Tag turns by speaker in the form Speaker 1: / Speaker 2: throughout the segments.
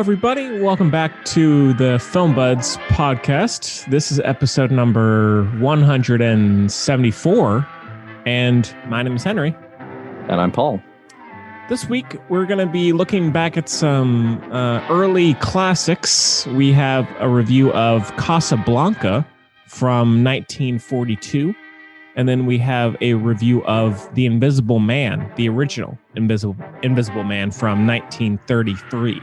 Speaker 1: everybody. Welcome back to the Film Buds podcast. This is episode number 174, and my name is Henry.
Speaker 2: And I'm Paul.
Speaker 1: This week, we're going to be looking back at some early classics. We have a review of Casablanca from 1942, and then we have a review of The Invisible Man, the original Invisible Man from 1933.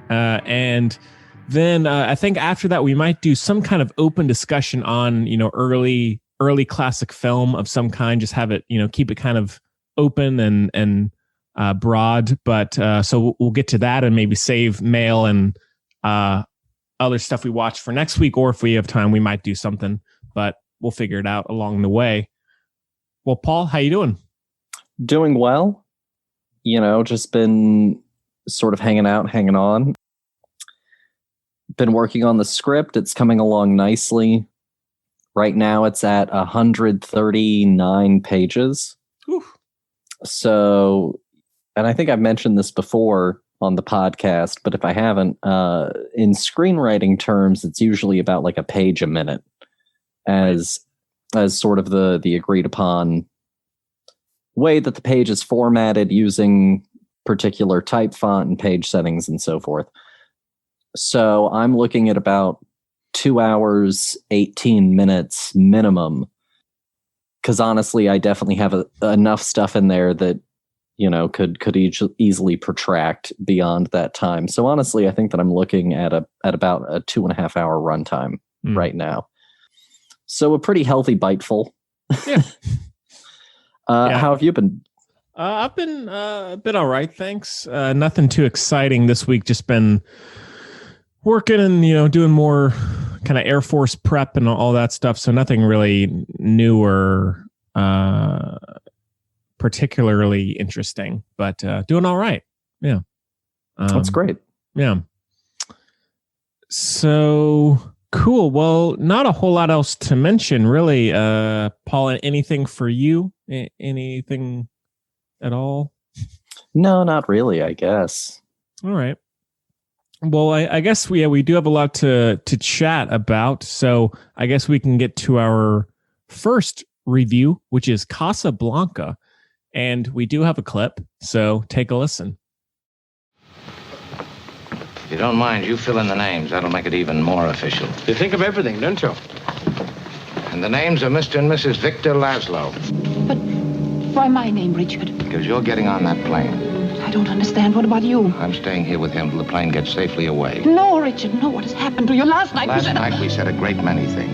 Speaker 1: And then I think after that we might do some kind of open discussion on, early classic film of some kind. Just have it, keep it kind of open and broad. But so we'll get to that and maybe save mail and other stuff we watch for next week. Or if we have time, we might do something, but we'll figure it out along the way. Well, Paul, how you doing?
Speaker 2: Doing well. Just been sort of hanging on. Been working on the script. It's coming along nicely. Right now it's at 139 pages.
Speaker 1: Whew.
Speaker 2: So, and I think I've mentioned this before on the podcast, but if I haven't, in screenwriting terms, it's usually about like a page a minute as sort of the agreed upon way that the page is formatted using particular type font and page settings and so forth. So I'm looking at about 2 hours, 18 minutes minimum. Because honestly, I definitely have enough stuff in there that, could easily protract beyond that time. So honestly, I think that I'm looking at about a 2.5 hour runtime right now. So a pretty healthy biteful.
Speaker 1: Yeah.
Speaker 2: How have you been?
Speaker 1: I've been all right, thanks. Nothing too exciting this week. Just been working and doing more kind of Air Force prep and all that stuff. So nothing really new or particularly interesting, but doing all right. Yeah,
Speaker 2: that's great.
Speaker 1: Yeah. So cool. Well, not a whole lot else to mention, really. Paul, anything for you? Anything at all?
Speaker 2: No, not really, I guess.
Speaker 1: All right. Well, I guess we do have a lot to chat about. So I guess we can get to our first review, which is Casablanca. And we do have a clip, so take a listen.
Speaker 3: If you don't mind, you fill in the names. That'll make it even more official.
Speaker 4: You think of everything, don't you?
Speaker 3: And the names are Mr. and Mrs. Victor Laszlo.
Speaker 5: But why my name, Richard?
Speaker 3: Because you're getting on that plane.
Speaker 5: I don't understand. What about you?
Speaker 3: I'm staying here with him till the plane gets safely away.
Speaker 5: No, Richard, no. What has happened to you? Last night
Speaker 3: Last night we said a great many things.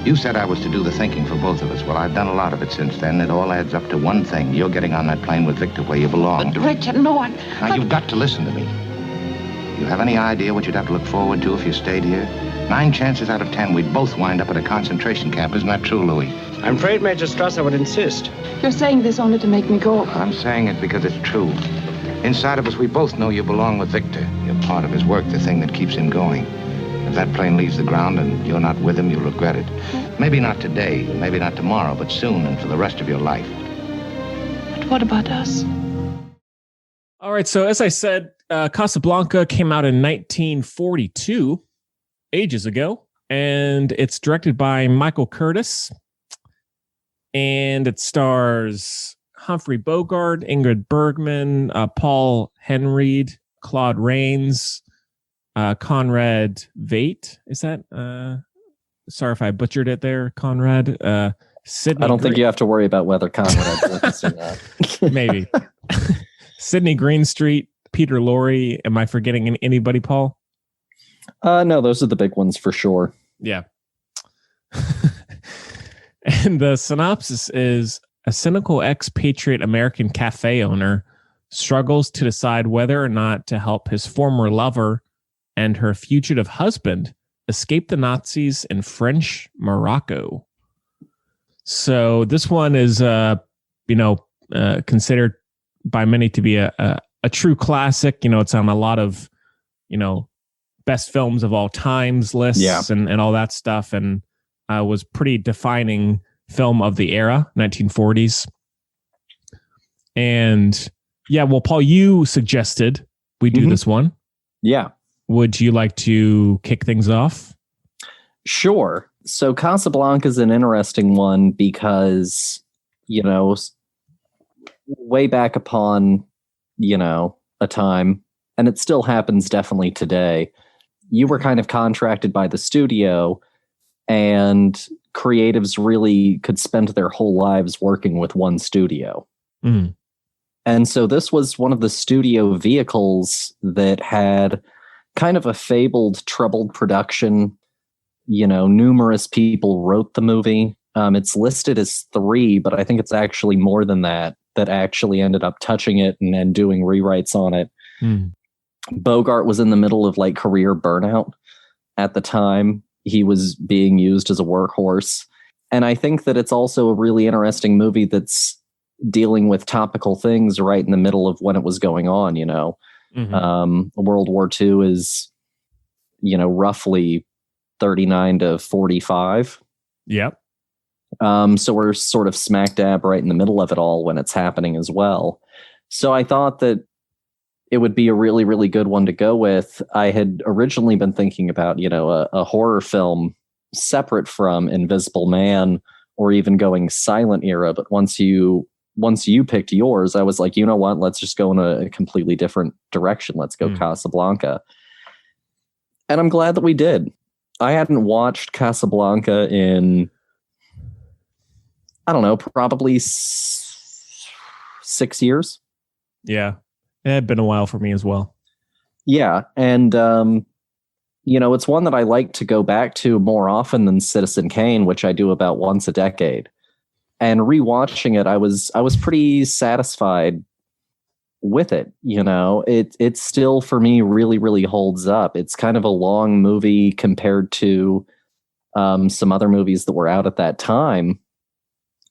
Speaker 3: You said I was to do the thinking for both of us. Well, I've done a lot of it since then. It all adds up to one thing. You're getting on that plane with Victor where you belong.
Speaker 5: But Richard, no,
Speaker 3: Now, you've got to listen to me. You have any idea what you'd have to look forward to if you stayed here? 9 chances out of 10, we'd both wind up at a concentration camp. Isn't that true, Louis?
Speaker 4: I'm afraid Major Strasser would insist.
Speaker 5: You're saying this only to make me go.
Speaker 3: I'm saying it because it's true. Inside of us, we both know you belong with Victor. You're part of his work, the thing that keeps him going. If that plane leaves the ground and you're not with him, you'll regret it. Maybe not today, maybe not tomorrow, but soon and for the rest of your life.
Speaker 5: But what about us?
Speaker 1: All right, so as I said, Casablanca came out in 1942, ages ago, and it's directed by Michael Curtis, and it stars Humphrey Bogart, Ingrid Bergman, Paul Henreid, Claude Rains, Conrad Veidt. Is that? Sorry if I butchered it there, Conrad. Sidney.
Speaker 2: I don't think you have to worry about whether Conrad's or not.
Speaker 1: Maybe. Sidney Greenstreet, Peter Lorre. Am I forgetting anybody, Paul?
Speaker 2: No, those are the big ones for sure.
Speaker 1: Yeah. And the synopsis is: a cynical expatriate American cafe owner struggles to decide whether or not to help his former lover and her fugitive husband escape the Nazis in French Morocco. So this one is, considered by many to be a true classic. It's on a lot of, best films of all times lists and all that stuff. And was pretty defining film of the era, 1940s. And yeah, well, Paul, you suggested we do this one.
Speaker 2: Yeah.
Speaker 1: Would you like to kick things off?
Speaker 2: Sure. So Casablanca is an interesting one because, way back upon, a time, and it still happens definitely today, you were kind of contracted by the studio, and creatives really could spend their whole lives working with one studio.
Speaker 1: Mm.
Speaker 2: And so this was one of the studio vehicles that had kind of a fabled, troubled production. Numerous people wrote the movie. It's listed as 3, but I think it's actually more than that actually ended up touching it and doing rewrites on it.
Speaker 1: Mm.
Speaker 2: Bogart was in the middle of career burnout at the time. He was being used as a workhorse. And I think that it's also a really interesting movie that's dealing with topical things right in the middle of when it was going on,
Speaker 1: Mm-hmm.
Speaker 2: World War II is, roughly 39 to 45.
Speaker 1: Yep.
Speaker 2: So we're sort of smack dab right in the middle of it all when it's happening as well. So I thought that it would be a really, really good one to go with. I had originally been thinking about, a horror film separate from Invisible Man or even going silent era. But once you picked yours, I was like, you know what? Let's just go in a completely different direction. Let's go Casablanca. And I'm glad that we did. I hadn't watched Casablanca in, I don't know, probably 6 years.
Speaker 1: Yeah. It had been a while for me as well.
Speaker 2: Yeah. And, it's one that I like to go back to more often than Citizen Kane, which I do about once a decade. And rewatching it, I was pretty satisfied with it. It still for me really, really holds up. It's kind of a long movie compared to some other movies that were out at that time,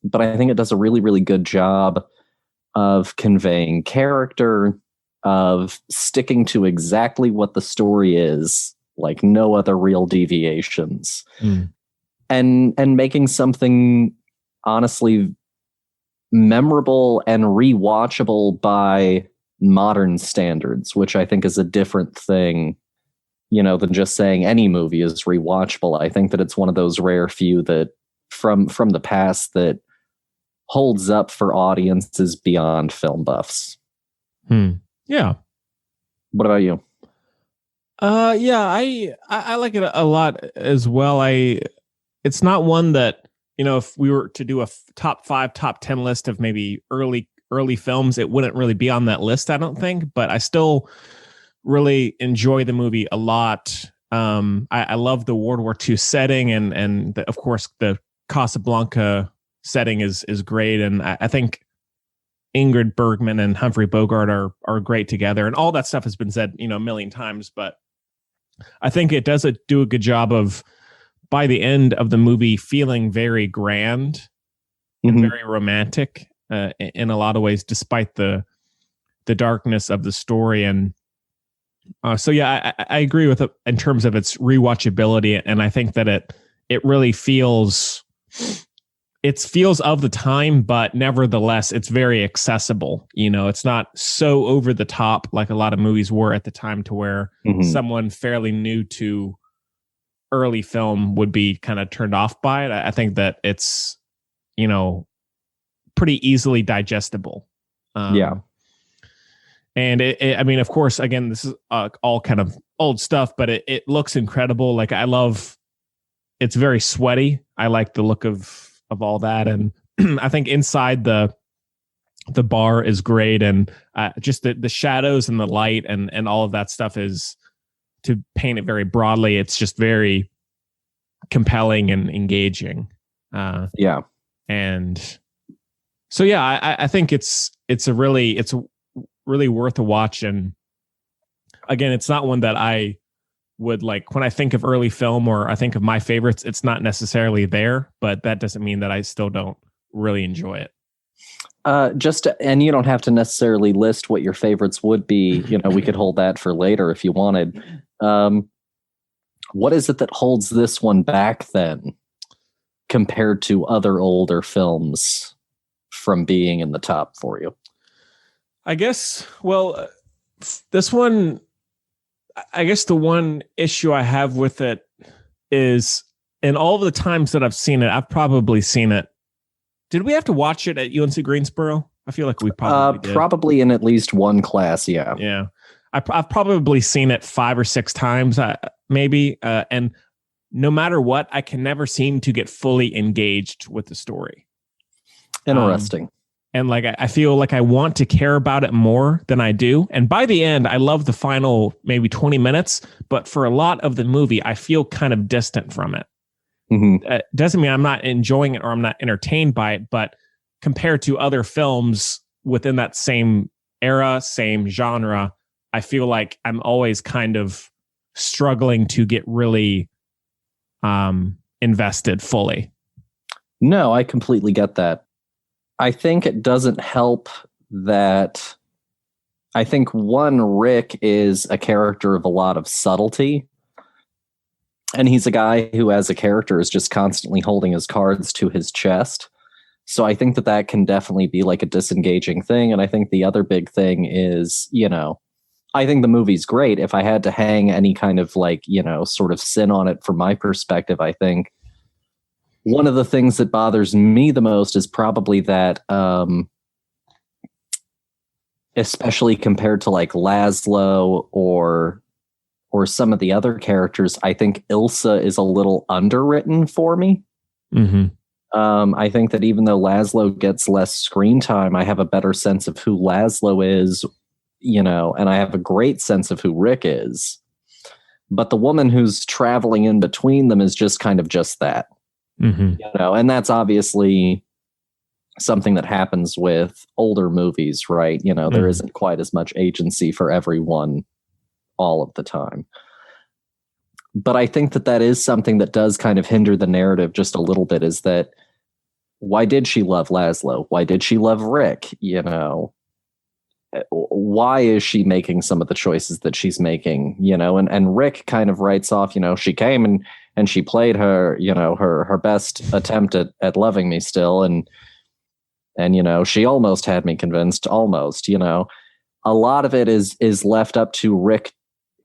Speaker 2: but I think it does a really, really good job of conveying character, of sticking to exactly what the story is, like no other real deviations, and making something honestly memorable and rewatchable by modern standards, which I think is a different thing, than just saying any movie is rewatchable. I think that it's one of those rare few that from the past that holds up for audiences beyond film buffs.
Speaker 1: Yeah.
Speaker 2: What about you?
Speaker 1: Yeah, I like it a lot as well. It's not one that, if we were to do a top 5, top 10 list of maybe early films, it wouldn't really be on that list, I don't think, but I still really enjoy the movie a lot. I love the World War II setting and of course the Casablanca setting is great. And I think Ingrid Bergman and Humphrey Bogart are great together, and all that stuff has been said, a million times, but I think it does do a good job of, by the end of the movie, feeling very grand and very romantic in a lot of ways, despite the darkness of the story. And so, yeah, I agree with it in terms of its rewatchability. And I think that it really feels of the time, but nevertheless, it's very accessible. It's not so over the top like a lot of movies were at the time, to where someone fairly new to early film would be kind of turned off by it. I think that it's, pretty easily digestible.
Speaker 2: Yeah.
Speaker 1: And I mean, of course, again, this is all kind of old stuff, but it looks incredible. Like, it's very sweaty. I like the look of all that. And I think inside the bar is great. And just the shadows and the light and all of that stuff is, to paint it very broadly, it's just very compelling and engaging.
Speaker 2: Yeah.
Speaker 1: And so, yeah, I think it's really worth a watch. And again, it's not one that I would like when I think of early film or I think of my favorites. It's not necessarily there, but that doesn't mean that I still don't really enjoy it.
Speaker 2: And you don't have to necessarily list what your favorites would be. We could hold that for later if you wanted. What is it that holds this one back then compared to other older films from being in the top for you?
Speaker 1: I guess, well, This one, I guess the one issue I have with it is, in all of the times that I've seen it, I've probably seen it. Did we have to watch it at UNC Greensboro? I feel like we probably did.
Speaker 2: Probably in at least one class, yeah.
Speaker 1: Yeah. I've probably seen it 5 or 6 times, maybe. And no matter what, I can never seem to get fully engaged with the story.
Speaker 2: Interesting.
Speaker 1: And like, I feel like I want to care about it more than I do. And by the end, I love the final maybe 20 minutes. But for a lot of the movie, I feel kind of distant from it. Mm-hmm. Doesn't mean I'm not enjoying it or I'm not entertained by it. But compared to other films within that same era, same genre, I feel like I'm always kind of struggling to get really invested fully.
Speaker 2: No, I completely get that. I think it doesn't help that I think Rick is a character of a lot of subtlety. And he's a guy who, as a character, is just constantly holding his cards to his chest. So I think that can definitely be like a disengaging thing. And I think the other big thing is, I think the movie's great. If I had to hang any kind of sort of sin on it from my perspective, I think one of the things that bothers me the most is probably that, especially compared to like Laszlo or some of the other characters, I think Ilsa is a little underwritten for me. Mm-hmm. I think that even though Laszlo gets less screen time, I have a better sense of who Laszlo is, and I have a great sense of who Rick is. But the woman who's traveling in between them is just kind of just that. Mm-hmm. And that's obviously something that happens with older movies, right? There isn't quite as much agency for everyone all of the time. But I think that is something that does kind of hinder the narrative just a little bit, is that why did she love Laszlo? Why did she love Rick? Why is she making some of the choices that she's making? And Rick kind of writes off, she came and she played her, her best attempt at loving me still. And she almost had me convinced, almost, a lot of it is left up to Rick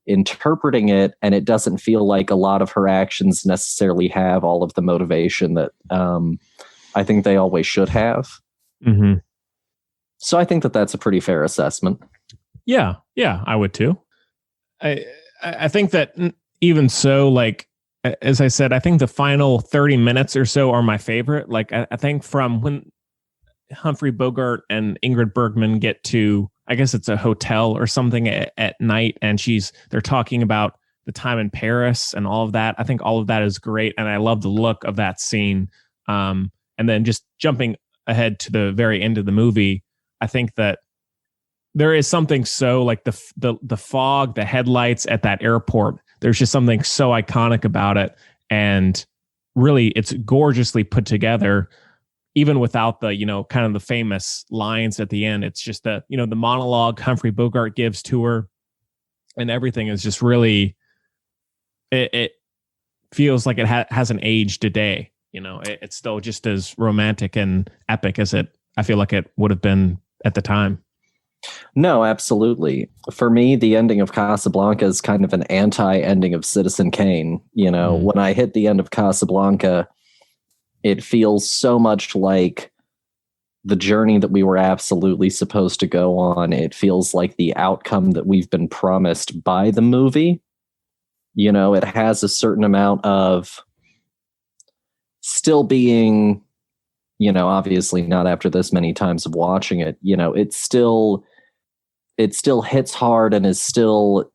Speaker 2: interpreting it, and it doesn't feel like a lot of her actions necessarily have all of the motivation that I think they always should have. Mm-hmm. So I think that that's a pretty fair assessment.
Speaker 1: Yeah, I would too. I think that even so, like, as I said, I think the final 30 minutes or so are my favorite. Like, I think from when Humphrey Bogart and Ingrid Bergman get to, I guess it's a hotel or something at night, and they're talking about the time in Paris and all of that. I think all of that is great, and I love the look of that scene. And then just jumping ahead to the very end of the movie, I think that there is something so like the fog, the headlights at that airport. There's just something so iconic about it, and really, it's gorgeously put together. Even without the, kind of the famous lines at the end, it's just the monologue Humphrey Bogart gives to her, and everything is just really, it feels like it hasn't aged today. It's still just as romantic and epic as I feel like it would have been at the time.
Speaker 2: No, absolutely. For me, the ending of Casablanca is kind of an anti-ending of Citizen Kane. When I hit the end of Casablanca, it feels so much like the journey that we were absolutely supposed to go on. It feels like the outcome that we've been promised by the movie. It has a certain amount of still being, obviously not after this many times of watching it, it still hits hard and is still,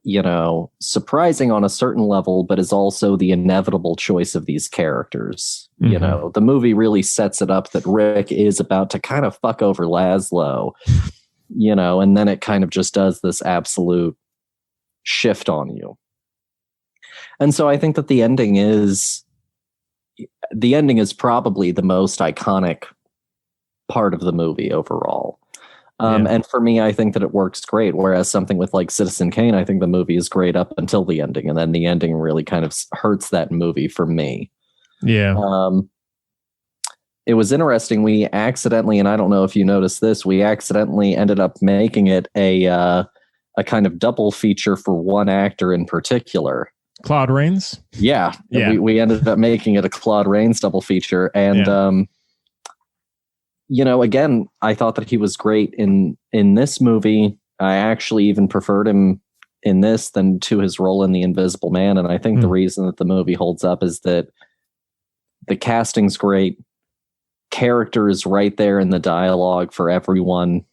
Speaker 2: surprising on a certain level, but is also the inevitable choice of these characters. Mm-hmm. The movie really sets it up that Rick is about to kind of fuck over Laszlo, and then it kind of just does this absolute shift on you. And so I think that the ending is probably the most iconic part of the movie overall. And for me, I think that it works great. Whereas something with like Citizen Kane, I think the movie is great up until the ending. And then the ending really kind of hurts that movie for me.
Speaker 1: Yeah.
Speaker 2: It was interesting. We accidentally, and I don't know if you noticed this, we accidentally ended up making it a a kind of double feature for one actor in particular.
Speaker 1: Claude Rains.
Speaker 2: Yeah. We ended up making it a Claude Rains double feature. And, again, I thought that he was great in this movie. I actually even preferred him in this than to his role in The Invisible Man. And I think the reason that the movie holds up is that the casting's great. Character is right there in the dialogue for everyone.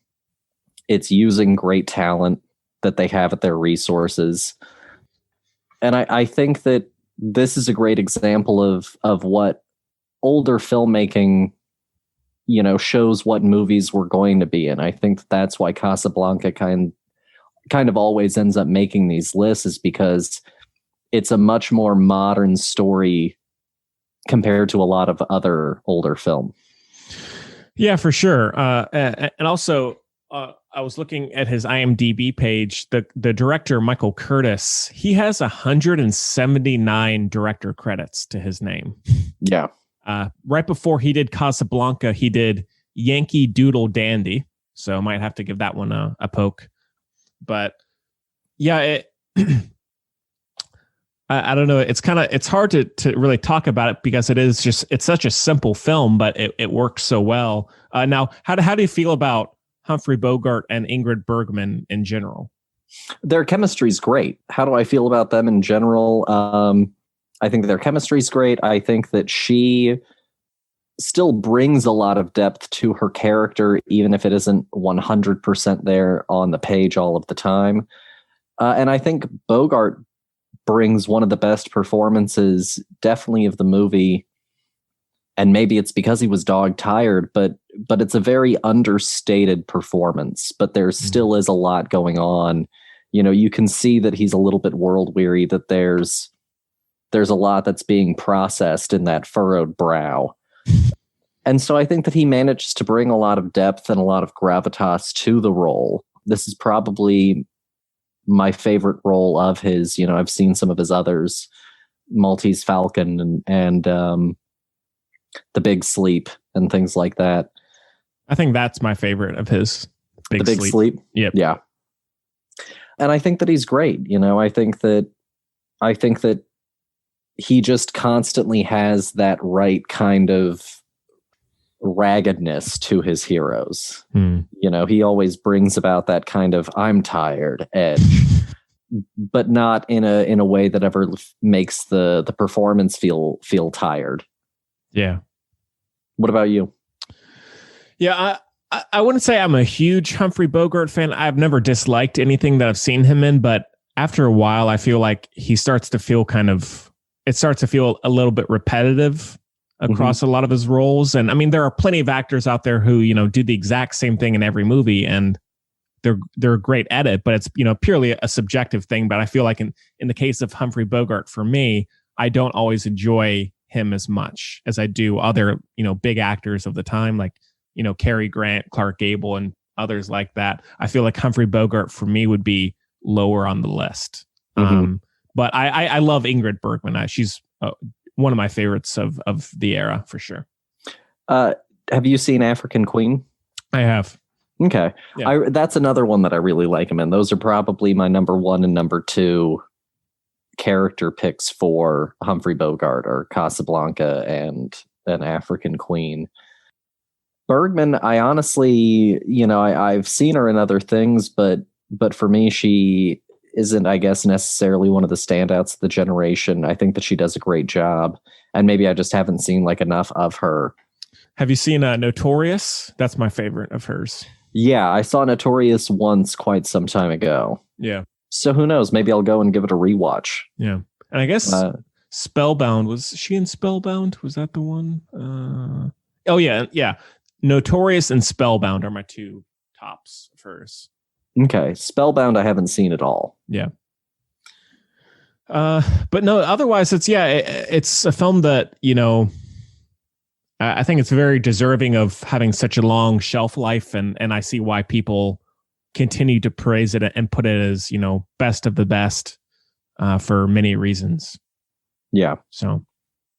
Speaker 2: It's using great talent that they have at their resources. And I think that this is a great example of what older filmmaking, shows what movies were going to be. And I think that's why Casablanca kind of always ends up making these lists, is because it's a much more modern story compared to a lot of other older film.
Speaker 1: Yeah, for sure. And also, I was looking at his IMDb page. The director, Michael Curtis, he has 179 director credits to his name.
Speaker 2: Yeah.
Speaker 1: Right before he did Casablanca, he did Yankee Doodle Dandy. So I might have to give that one a poke. But yeah, I don't know. It's hard to really talk about it because it's such a simple film, but it works so well. Now, how do you feel about Humphrey Bogart and Ingrid Bergman in general?
Speaker 2: Their chemistry's great. How do I feel about them in general? I think their chemistry's great. I think that she still brings a lot of depth to her character, even if it isn't 100% there on the page all of the time. And I think Bogart brings one of the best performances, definitely, of the movie. And maybe it's because he was dog tired, but it's a very understated performance. But there still is a lot going on. You can see that he's a little bit world weary, that there's a lot that's being processed in that furrowed brow. And so I think that he manages to bring a lot of depth and a lot of gravitas to the role. This is probably my favorite role of his. I've seen some of his others, Maltese Falcon and The Big Sleep and things like that.
Speaker 1: I think that's my favorite of his.
Speaker 2: The Big Sleep.
Speaker 1: Yep.
Speaker 2: Yeah. And I think that he's great. I think that he just constantly has that right kind of raggedness to his heroes. He always brings about that kind of I'm tired edge, but not in a way that ever makes the performance feel tired.
Speaker 1: Yeah.
Speaker 2: What about you?
Speaker 1: Yeah, I wouldn't say I'm a huge Humphrey Bogart fan. I've never disliked anything that I've seen him in, but after a while, I feel like he starts to feel it starts to feel a little bit repetitive across a lot of his roles. And I mean, there are plenty of actors out there who, do the exact same thing in every movie, and they're great at it, but it's, purely a subjective thing. But I feel like in the case of Humphrey Bogart, for me, I don't always enjoy him as much as I do other, big actors of the time, like, Cary Grant, Clark Gable, and others like that. I feel like Humphrey Bogart for me would be lower on the list. But I love Ingrid Bergman. She's one of my favorites of the era, for sure.
Speaker 2: Have you seen African Queen?
Speaker 1: I have.
Speaker 2: Okay.
Speaker 1: Yeah.
Speaker 2: That's another one that I really like him in. Those are probably my number one and number two character picks for Humphrey Bogart, or Casablanca and an African Queen. Bergman, I honestly, I've seen her in other things, but for me, she isn't, I guess, necessarily one of the standouts of the generation. I think that she does a great job, and maybe I just haven't seen enough of her.
Speaker 1: Have you seen Notorious? That's my favorite of hers.
Speaker 2: Yeah, I saw Notorious once quite some time ago.
Speaker 1: Yeah.
Speaker 2: So who knows? Maybe I'll go and give it a rewatch.
Speaker 1: Yeah. And I guess Spellbound, was she in Spellbound? Was that the one? Oh, yeah. Yeah. Notorious and Spellbound are my two tops of hers.
Speaker 2: Okay. Spellbound, I haven't seen at all.
Speaker 1: Yeah. But no, otherwise it's a film that, I think it's very deserving of having such a long shelf life, and I see why people continue to praise it and put it as, best of the best for many reasons.
Speaker 2: Yeah.
Speaker 1: So,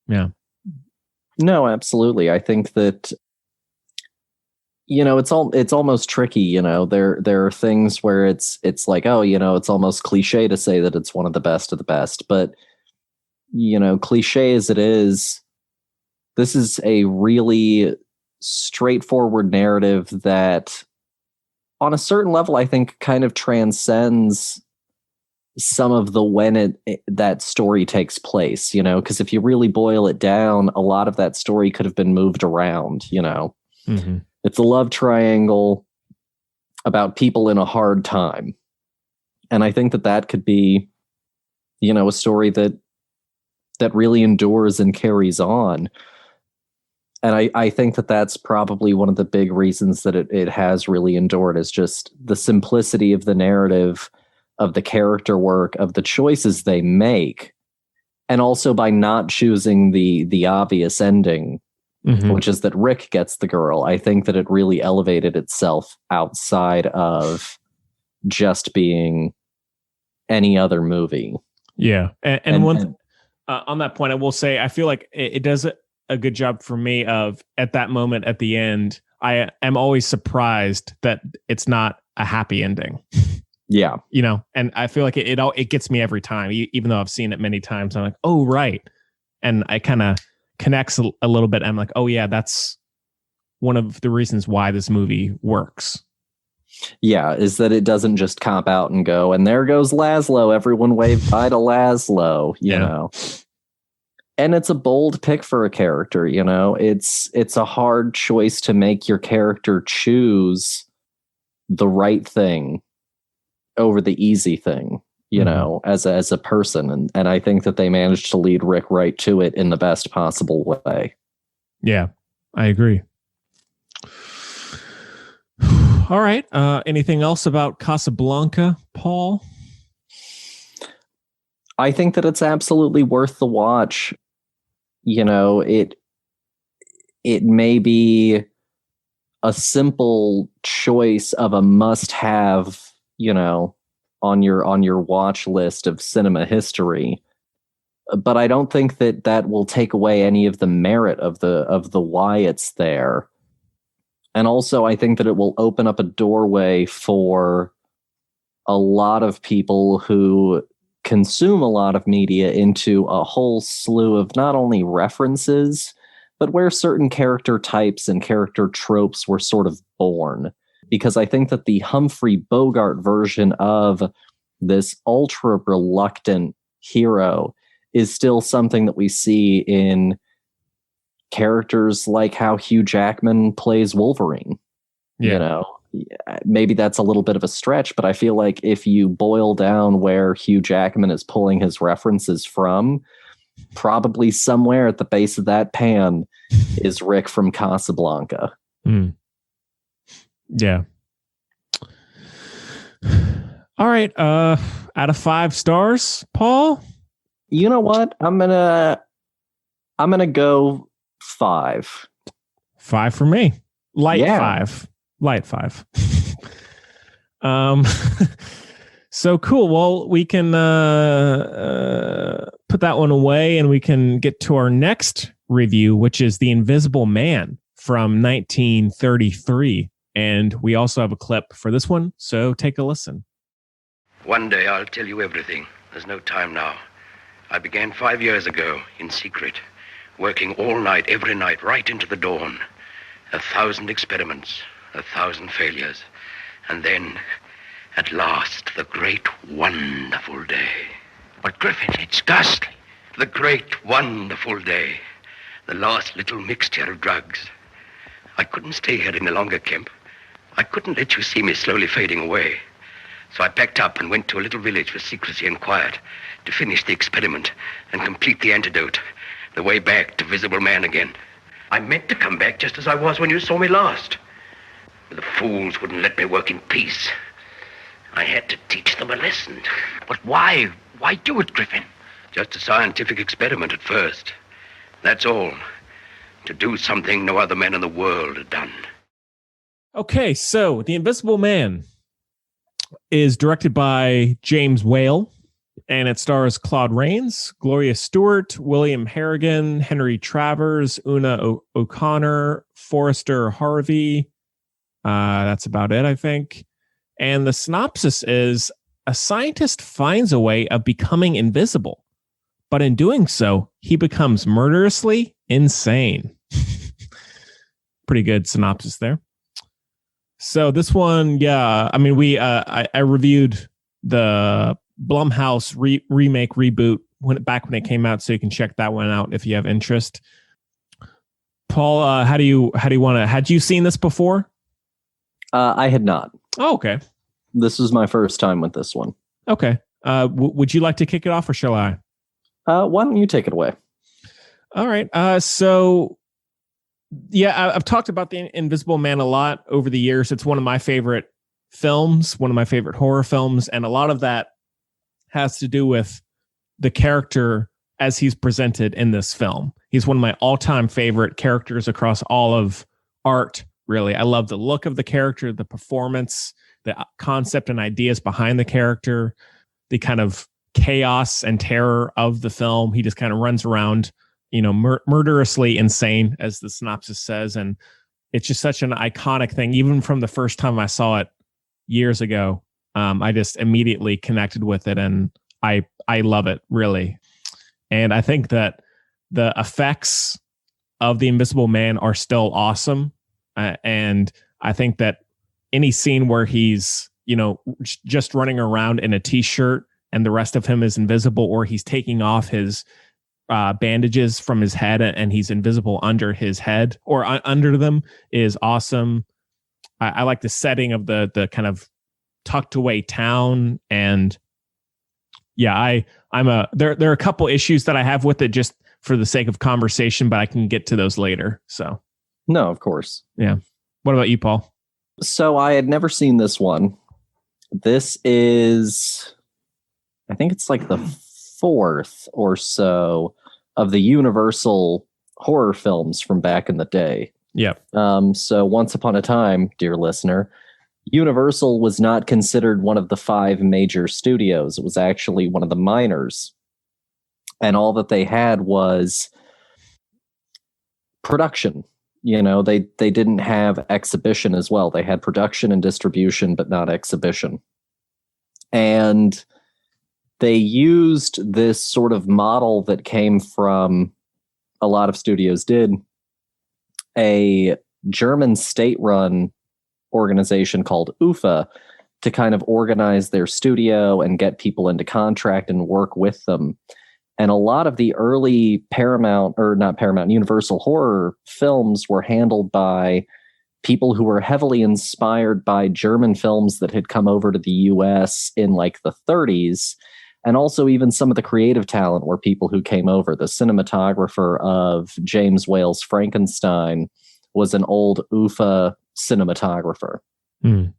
Speaker 1: yeah.
Speaker 2: No, absolutely. I think that, it's almost tricky. There are things where it's like, oh, it's almost cliche to say that it's one of the best of the best, but cliche as it is, this is a really straightforward narrative that on a certain level, I think kind of transcends some of the when that story takes place, because if you really boil it down, a lot of that story could have been moved around,
Speaker 1: Mm-hmm.
Speaker 2: It's a love triangle about people in a hard time. And I think that could be, a story that really endures and carries on. And I think that's probably one of the big reasons that it has really endured, is just the simplicity of the narrative, of the character work, of the choices they make, and also by not choosing the obvious ending,
Speaker 1: Mm-hmm.
Speaker 2: which is that Rick gets the girl. I think that it really elevated itself outside of just being any other movie.
Speaker 1: Yeah. And on that point, I will say, I feel like it does a good job for me of, at that moment at the end, I am always surprised that it's not a happy ending.
Speaker 2: Yeah.
Speaker 1: And I feel like it gets me every time, even though I've seen it many times. I'm like, oh, right. And I kind of connects a little bit. I'm like, oh yeah, that's one of the reasons why this movie works.
Speaker 2: Yeah, is that it doesn't just cop out and go, and there goes Laszlo. Everyone wave bye to Laszlo, you know. And it's a bold pick for a character, It's a hard choice to make your character choose the right thing over the easy thing, as a person. And I think that they managed to lead Rick right to it in the best possible way.
Speaker 1: Yeah, I agree. All right. Anything else about Casablanca, Paul?
Speaker 2: I think that it's absolutely worth the watch. It may be a simple choice of a must-have, on your watch list of cinema history, but I don't think that will take away any of the merit of the why it's there. And also, I think that it will open up a doorway for a lot of people who consume a lot of media into a whole slew of not only references, but where certain character types and character tropes were sort of born. Because I think that the Humphrey Bogart version of this ultra reluctant hero is still something that we see in characters like how Hugh Jackman plays Wolverine.
Speaker 1: Yeah.
Speaker 2: Maybe that's a little bit of a stretch, but I feel like if you boil down where Hugh Jackman is pulling his references from, probably somewhere at the base of that pan is Rick from Casablanca.
Speaker 1: Mm. Yeah. All right. Out of 5 stars, Paul?
Speaker 2: You know what? I'm gonna go 5.
Speaker 1: 5 for me. Light 5. So cool. Well, we can put that one away, and we can get to our next review, which is The Invisible Man from 1933. And we also have a clip for this one, so take a listen.
Speaker 6: One day I'll tell you everything. There's no time now. I began 5 years ago, in secret, working all night, every night, right into the dawn. 1,000 experiments, 1,000 failures. And then, at last, the great, wonderful day. But Griffin, it's ghastly. The great, wonderful day. The last little mixture of drugs. I couldn't stay here any longer, Kemp. I couldn't let you see me slowly fading away. So I packed up and went to a little village for secrecy and quiet to finish the experiment and complete the antidote, the way back to Visible Man again. I meant to come back just as I was when you saw me last. But the fools wouldn't let me work in peace. I had to teach them a lesson. But why? Why do it, Griffin? Just a scientific experiment at first. That's all. To do something no other man in the world had done.
Speaker 1: Okay, so The Invisible Man is directed by James Whale, and it stars Claude Rains, Gloria Stewart, William Harrigan, Henry Travers, Una O'Connor, Forrester Harvey, That's about it, I think. And the synopsis is a scientist finds a way of becoming invisible, but in doing so, he becomes murderously insane. Pretty good synopsis there. So this one, yeah, I mean, I reviewed the Blumhouse remake reboot back when it came out, so you can check that one out if you have interest. Paul, had you seen this before?
Speaker 2: I had not.
Speaker 1: Oh, okay.
Speaker 2: This was my first time with this one.
Speaker 1: Okay. Would you like to kick it off, or shall I?
Speaker 2: Why don't you take it away?
Speaker 1: All right. So, yeah, I've talked about The Invisible Man a lot over the years. It's one of my favorite films, one of my favorite horror films, and a lot of that has to do with the character as he's presented in this film. He's one of my all-time favorite characters across all of art, really. I love the look of the character, the performance, the concept and ideas behind the character, the kind of chaos and terror of the film. He just kind of runs around, murderously insane, as the synopsis says. And it's just such an iconic thing. Even from the first time I saw it years ago, I just immediately connected with it, and I love it, really. And I think that the effects of The Invisible Man are still awesome. And I think that any scene where he's, just running around in a t-shirt and the rest of him is invisible, or he's taking off his bandages from his head and he's invisible under his head or under them, is awesome. I like the setting of the kind of tucked away town. And yeah, there are a couple issues that I have with it just for the sake of conversation, but I can get to those later. So
Speaker 2: no, of course.
Speaker 1: Yeah. What about you, Paul?
Speaker 2: So I had never seen this one. This is, I think it's like the fourth or so of the Universal horror films from back in the day.
Speaker 1: Yeah.
Speaker 2: So once upon a time, dear listener, Universal was not considered one of the 5 major studios. It was actually one of the minors. And all that they had was production. They didn't have exhibition as well. They had production and distribution, but not exhibition. And they used this sort of model that came from, a lot of studios did, a German state-run organization called UFA to kind of organize their studio and get people into contract and work with them. And a lot of the early Universal horror films were handled by people who were heavily inspired by German films that had come over to the US in like the 30s. And also even some of the creative talent were people who came over. The cinematographer of James Whale's Frankenstein was an old UFA cinematographer.
Speaker 1: Mm.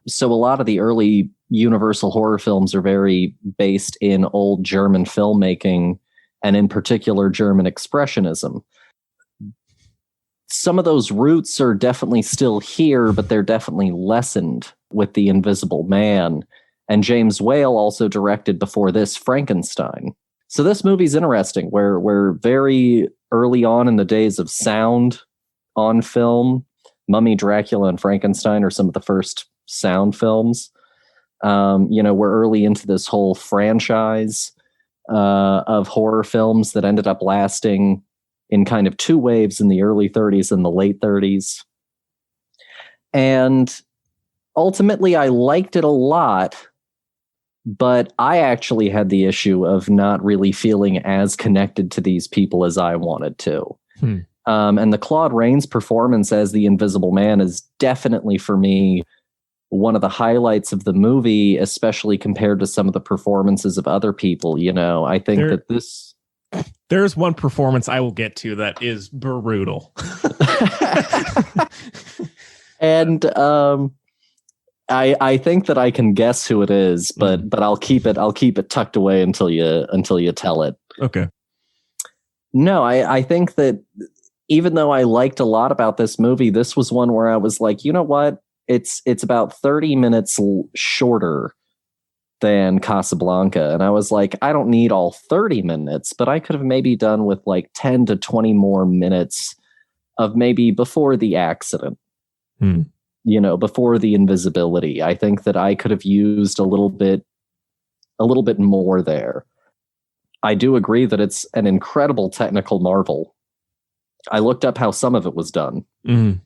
Speaker 2: So a lot of the early Universal horror films are very based in old German filmmaking, and in particular German expressionism. Some of those roots are definitely still here, but they're definitely lessened with The Invisible Man. And James Whale also directed before this Frankenstein. So this movie's interesting. We're very early on in the days of sound on film. Mummy, Dracula, and Frankenstein are some of the first sound films. We're early into this whole franchise of horror films that ended up lasting in kind of 2 waves in the early 30s and the late 30s. And ultimately, I liked it a lot, but I actually had the issue of not really feeling as connected to these people as I wanted to. And the Claude Rains performance as the Invisible Man is definitely, for me, one of the highlights of the movie, especially compared to some of the performances of other people. I think that this...
Speaker 1: There's one performance I will get to that is brutal.
Speaker 2: And I think that I can guess who it is, but I'll keep it tucked away until you tell it.
Speaker 1: Okay.
Speaker 2: No, I think that even though I liked a lot about this movie, this was one where I was like, you know what? It's about 30 minutes shorter than Casablanca. And I was like, I don't need all 30 minutes, but I could have maybe done with like 10 to 20 more minutes of maybe before the accident. before the invisibility. I think that I could have used a little bit more there. I do agree that it's an incredible technical marvel. I looked up how some of it was done.
Speaker 1: Mm-hmm.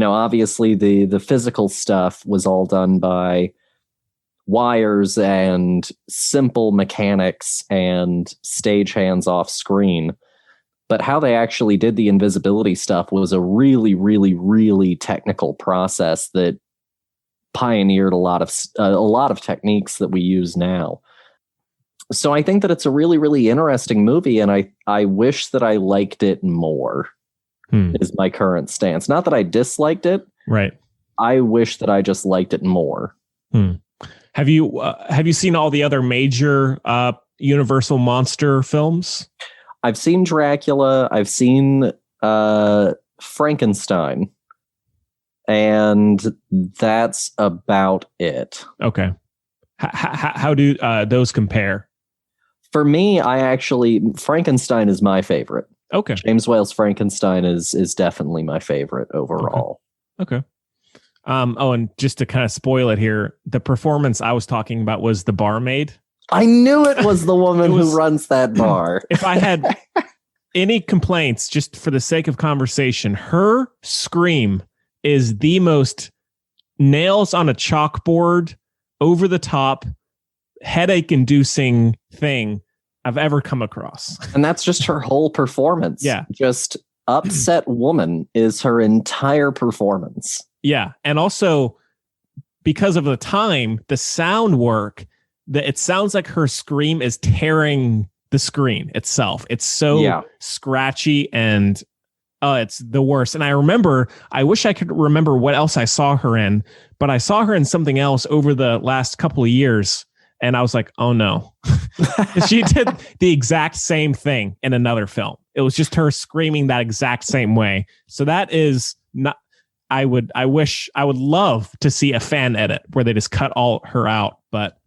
Speaker 2: Obviously the physical stuff was all done by wires and simple mechanics and stagehands off screen. But how they actually did the invisibility stuff was a really, really, really technical process that pioneered a lot of techniques that we use now. So I think that it's a really, really interesting movie, and I wish that I liked it more, is my current stance. Not that I disliked it.
Speaker 1: Right.
Speaker 2: I wish that I just liked it more.
Speaker 1: Have you seen all the other major Universal monster films?
Speaker 2: I've seen Dracula. I've seen Frankenstein. And that's about it.
Speaker 1: Okay. How do those compare?
Speaker 2: For me, Frankenstein is my favorite.
Speaker 1: Okay.
Speaker 2: James Whale's Frankenstein is definitely my favorite overall.
Speaker 1: Okay. And just to kind of spoil it here, the performance I was talking about was the barmaid.
Speaker 2: I knew it was the woman who runs that bar.
Speaker 1: If I had any complaints, just for the sake of conversation, her scream is the most nails on a chalkboard, over the top, headache inducing thing I've ever come across.
Speaker 2: And that's just her whole performance.
Speaker 1: Yeah.
Speaker 2: Just upset woman is her entire performance.
Speaker 1: Yeah. And also, because of the time, the sound work, it sounds like her scream is tearing the screen itself. It's so scratchy and it's the worst. And I wish I could remember what else I saw her in, but I saw her in something else over the last couple of years. And I was like, oh no. She did the exact same thing in another film. It was just her screaming that exact same way. So that is not, I would love to see a fan edit where they just cut all her out, but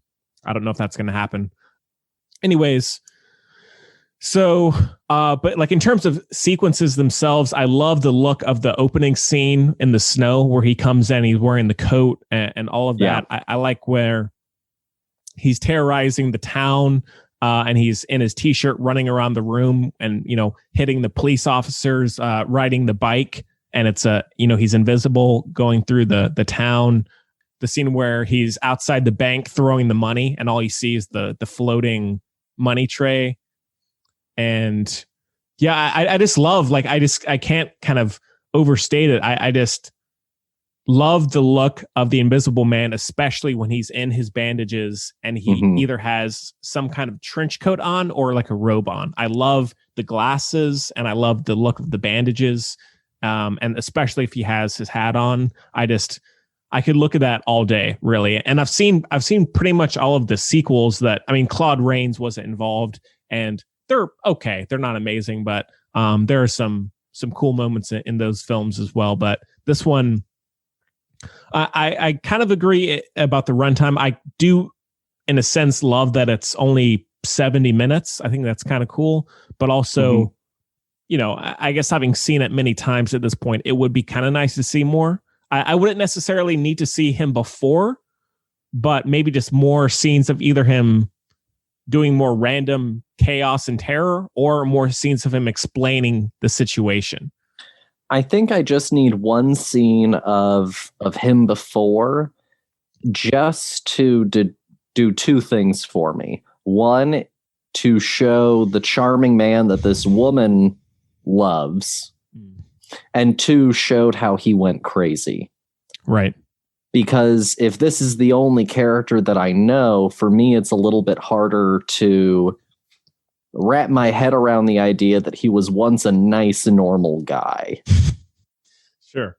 Speaker 1: I don't know if that's going to happen. Anyways, so, but like in terms of sequences themselves, I love the look of the opening scene in the snow where he comes in, he's wearing the coat and all of that. I like where he's terrorizing the town and he's in his t-shirt running around the room and, hitting the police officers, riding the bike. And it's he's invisible going through the town. The scene where he's outside the bank throwing the money and all you see is the floating money tray. And yeah, I just love, I can't kind of overstate it. I just love the look of the Invisible Man, especially when he's in his bandages and he either has some kind of trench coat on or like a robe on. I love the glasses and I love the look of the bandages. And especially if he has his hat on, I could look at that all day, really. And I've seen pretty much all of the sequels Claude Rains wasn't involved and they're okay. They're not amazing, but there are some cool moments in those films as well. But this one, I kind of agree about the runtime. I do, in a sense, love that it's only 70 minutes. I think that's kind of cool. But also, I guess having seen it many times at this point, it would be kind of nice to see more. I wouldn't necessarily need to see him before, but maybe just more scenes of either him doing more random chaos and terror or more scenes of him explaining the situation.
Speaker 2: I think I just need one scene of him before just to do two things for me. One, to show the charming man that this woman loves, and two, showed how he went crazy.
Speaker 1: Right.
Speaker 2: Because if this is the only character that I know, for me, it's a little bit harder to wrap my head around the idea that he was once a nice, normal guy.
Speaker 1: Sure.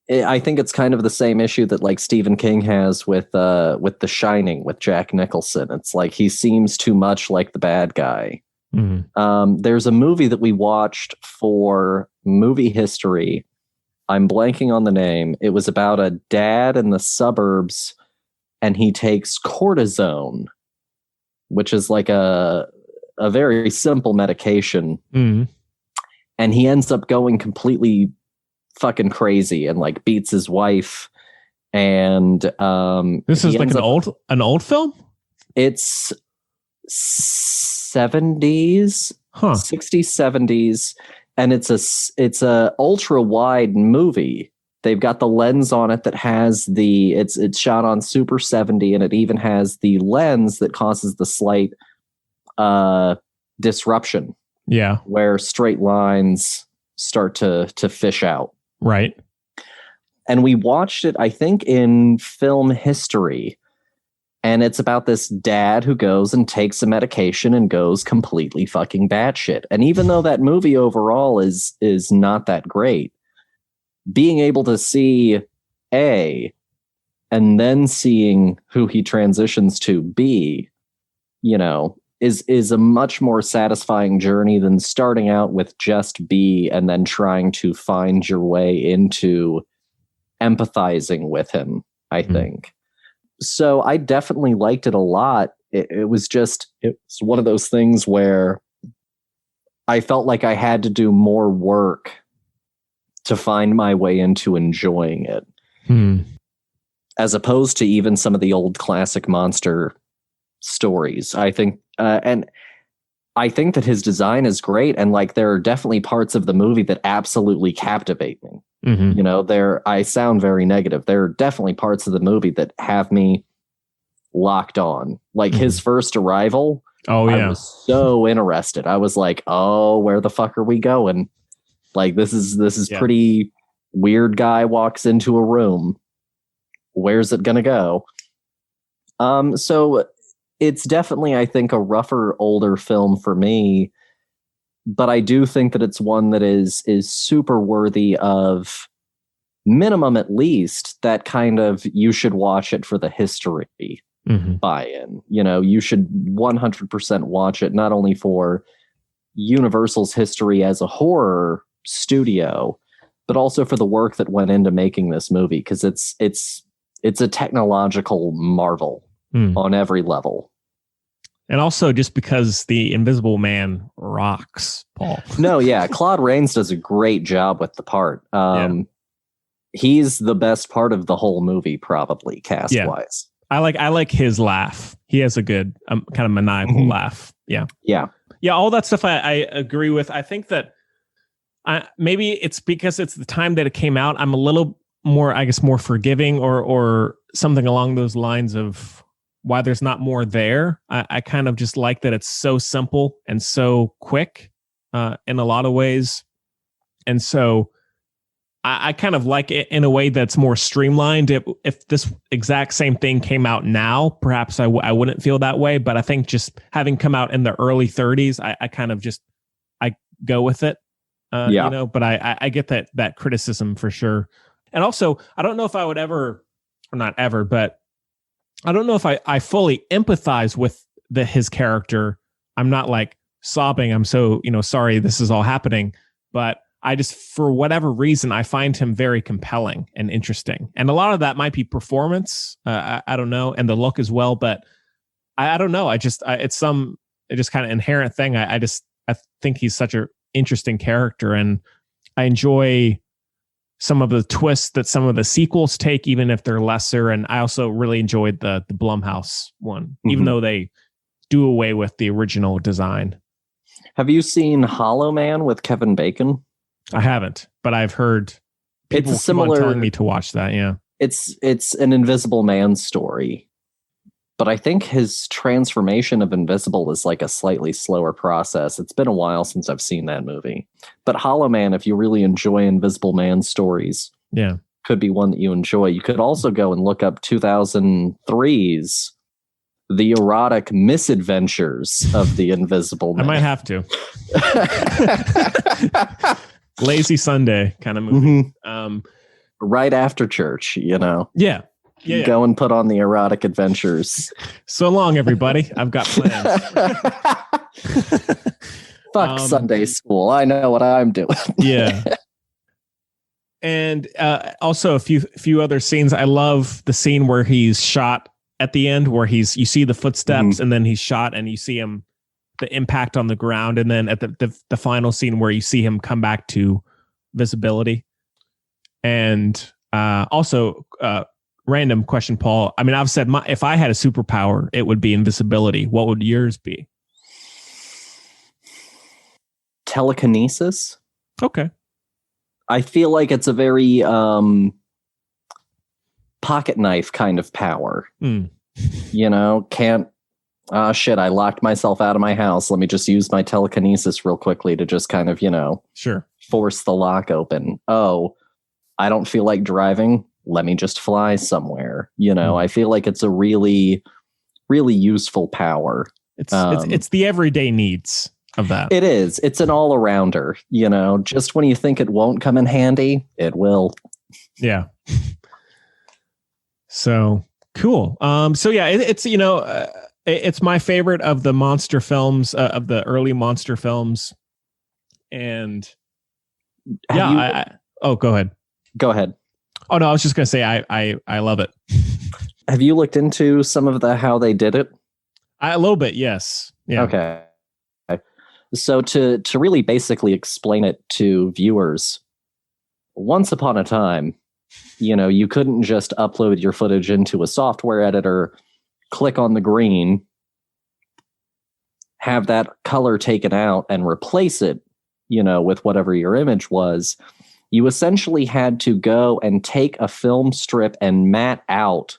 Speaker 2: I think it's kind of the same issue that like Stephen King has with The Shining with Jack Nicholson. It's like he seems too much like the bad guy. There's a movie that we watched for movie history. I'm blanking on the name. It was about a dad in the suburbs and he takes cortisone, which is like a very simple medication. And he ends up going completely fucking crazy and like beats his wife. And
Speaker 1: this is like an old film.
Speaker 2: It's 70s, 60s, 70s, and it's a ultra wide movie. They've got the lens on it that has it's shot on Super 70, and it even has the lens that causes the slight disruption.
Speaker 1: Yeah,
Speaker 2: where straight lines start to fish out.
Speaker 1: Right.
Speaker 2: And we watched it, I think, in film history. And it's about this dad who goes and takes a medication and goes completely fucking batshit. And even though that movie overall is not that great, being able to see A and then seeing who he transitions to B, you know, is a much more satisfying journey than starting out with just B and then trying to find your way into empathizing with him, I think. So I definitely liked it a lot. It was one of those things where I felt like I had to do more work to find my way into enjoying it. As opposed to even some of the old classic monster stories. I think, and I think that his design is great. And like, there are definitely parts of the movie that absolutely captivate me. You know, I sound very negative. There are definitely parts of the movie that have me locked on. Like his first arrival. Oh, yeah. I was so interested. I was like, oh, where the fuck are we going? Like, this is pretty weird. Guy walks into a room. Where's it gonna go? So it's definitely, I think, a rougher, older film for me. But I do think that it's one that is super worthy of, minimum at least, that kind of you should watch it for the history buy-in. You know, you should 100% watch it, not only for Universal's history as a horror studio, but also for the work that went into making this movie, because it's a technological marvel on every level.
Speaker 1: And also just because the Invisible Man rocks, Paul.
Speaker 2: No, yeah. Claude Rains does a great job with the part. He's the best part of the whole movie, probably, cast-wise.
Speaker 1: I like his laugh. He has a good kind of maniacal laugh. Yeah. All that stuff I agree with. I think that maybe it's because it's the time that it came out. I'm a little more, I guess, more forgiving or something along those lines of why there's not more there. I kind of just like that it's so simple and so quick in a lot of ways. And so I kind of like it in a way that's more streamlined. If this exact same thing came out now, perhaps I wouldn't feel that way. But I think just having come out in the early 30s, I kind of just, I go with it, you know, but I get that criticism for sure. And also, I don't know if I would ever, or not ever, but I don't know if I fully empathize with his character. I'm not like sobbing. I'm so, sorry this is all happening. But I just, for whatever reason, I find him very compelling and interesting. And a lot of that might be performance. I don't know. And the look as well. But I don't know. It's kind of inherent thing. I think he's such an interesting character. And I enjoy some of the twists that some of the sequels take, even if they're lesser. And I also really enjoyed the Blumhouse one, even though they do away with the original design.
Speaker 2: Have you seen Hollow Man with Kevin Bacon?
Speaker 1: I haven't, but I've heard people
Speaker 2: it's similar,
Speaker 1: telling me to watch that. Yeah.
Speaker 2: It's an Invisible Man story, but I think his transformation of invisible is like a slightly slower process. It's been a while since I've seen that movie, but Hollow Man, if you really enjoy Invisible Man stories, could be one that you enjoy. You could also go and look up 2003's The Erotic Misadventures of the Invisible Man.
Speaker 1: I might have to. Lazy Sunday kind of movie.
Speaker 2: Right after church,
Speaker 1: Yeah.
Speaker 2: Go and put on the erotic adventures.
Speaker 1: So long, everybody. I've got plans.
Speaker 2: Fuck Sunday school. I know what I'm doing.
Speaker 1: Yeah. And also a few other scenes. I love the scene where he's shot at the end, where you see the footsteps and then he's shot and you see him, the impact on the ground. And then at the final scene where you see him come back to visibility. And also, random question, Paul. I mean, I've said if I had a superpower, it would be invisibility. What would yours be?
Speaker 2: Telekinesis.
Speaker 1: Okay.
Speaker 2: I feel like it's a very pocket knife kind of power. You know, can't. Shit, I locked myself out of my house. Let me just use my telekinesis real quickly to just kind of,
Speaker 1: sure,
Speaker 2: force the lock open. Oh, I don't feel like driving. Let me just fly somewhere. I feel like it's a really, really useful power.
Speaker 1: It's the everyday needs of that.
Speaker 2: It is. It's an all-arounder. Just when you think it won't come in handy, it will.
Speaker 1: Yeah. So cool. So yeah, it's it's my favorite of the monster films, of the early monster films. And go ahead.
Speaker 2: Go ahead.
Speaker 1: Oh no, I was just gonna say I love it.
Speaker 2: Have you looked into some of how they did it?
Speaker 1: A little bit, yes. Yeah.
Speaker 2: Okay. So to really basically explain it to viewers, once upon a time, you couldn't just upload your footage into a software editor, click on the green, have that color taken out and replace it, with whatever your image was. You essentially had to go and take a film strip and matte out,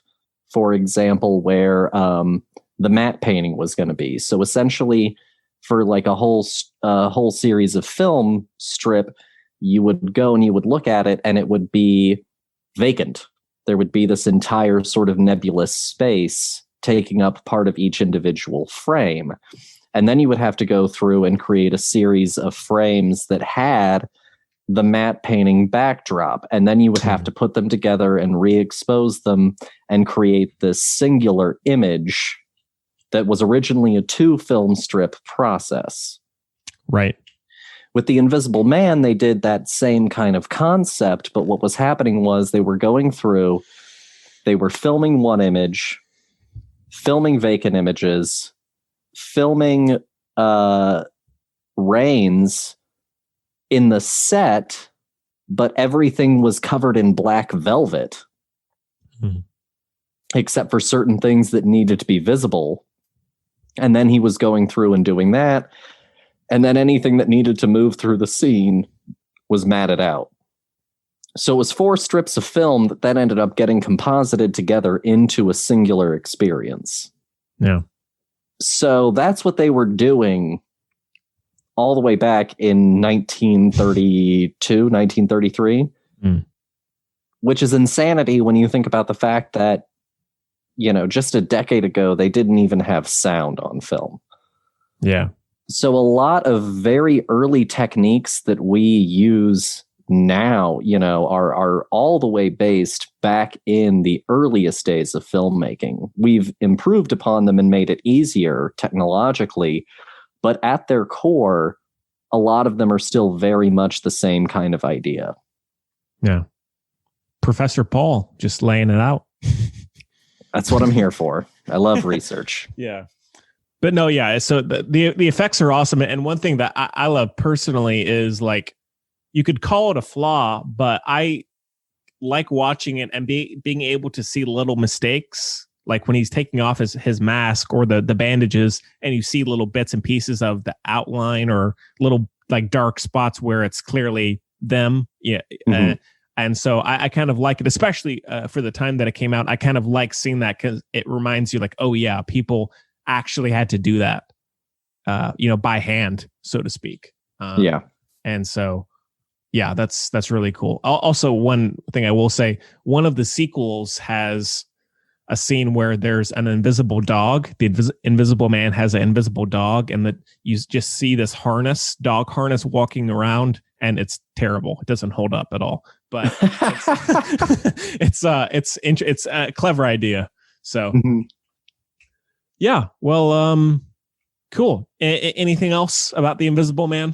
Speaker 2: for example, where the matte painting was going to be. So essentially, for like a whole series of film strip, you would go and you would look at it and it would be vacant. There would be this entire sort of nebulous space taking up part of each individual frame. And then you would have to go through and create a series of frames that had the matte painting backdrop. And then you would have to put them together and re-expose them and create this singular image that was originally a 2-film strip process.
Speaker 1: Right.
Speaker 2: With The Invisible Man, they did that same kind of concept, but what was happening was they were going through, they were filming one image, filming vacant images, filming rains in the set, but everything was covered in black velvet, except for certain things that needed to be visible. And then he was going through and doing that. And then anything that needed to move through the scene was matted out. So it was 4 strips of film that then ended up getting composited together into a singular experience.
Speaker 1: Yeah.
Speaker 2: So that's what they were doing all the way back in 1932, 1933, which is insanity when you think about the fact that, just a decade ago, they didn't even have sound on film.
Speaker 1: Yeah.
Speaker 2: So a lot of very early techniques that we use now, are all the way based back in the earliest days of filmmaking. We've improved upon them and made it easier technologically, but at their core, a lot of them are still very much the same kind of idea.
Speaker 1: Yeah. Professor Paul just laying it out.
Speaker 2: That's what I'm here for. I love research.
Speaker 1: Yeah. But no, yeah. So the effects are awesome. And one thing that I love personally is, like, you could call it a flaw, but I like watching it and being able to see little mistakes, like when he's taking off his mask or the bandages, and you see little bits and pieces of the outline or little like dark spots where it's clearly them. Yeah. And so I kind of like it, especially for the time that it came out. I kind of like seeing that because it reminds you, like, oh yeah, people actually had to do that, by hand, so to speak.
Speaker 2: Yeah.
Speaker 1: And so, yeah, that's really cool. Also, one thing I will say, one of the sequels has a scene where there's an invisible dog. The Invisible Man has an invisible dog, and that you just see this dog harness walking around, and it's terrible. It doesn't hold up at all, but it's a clever idea. So yeah, well, cool. Anything else about The Invisible Man?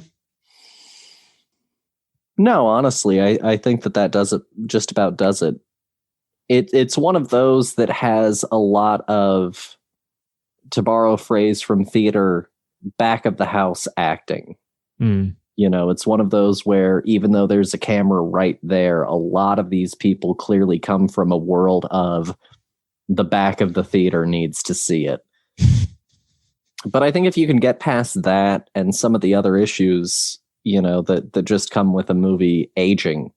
Speaker 2: No, honestly, I think that does it. Just about does it. It's one of those that has a lot of, to borrow a phrase from theater, back of the house acting. You know, it's one of those where even though there's a camera right there, a lot of these people clearly come from a world of the back of the theater needs to see it. But I think if you can get past that and some of the other issues, you know, that just come with a movie aging,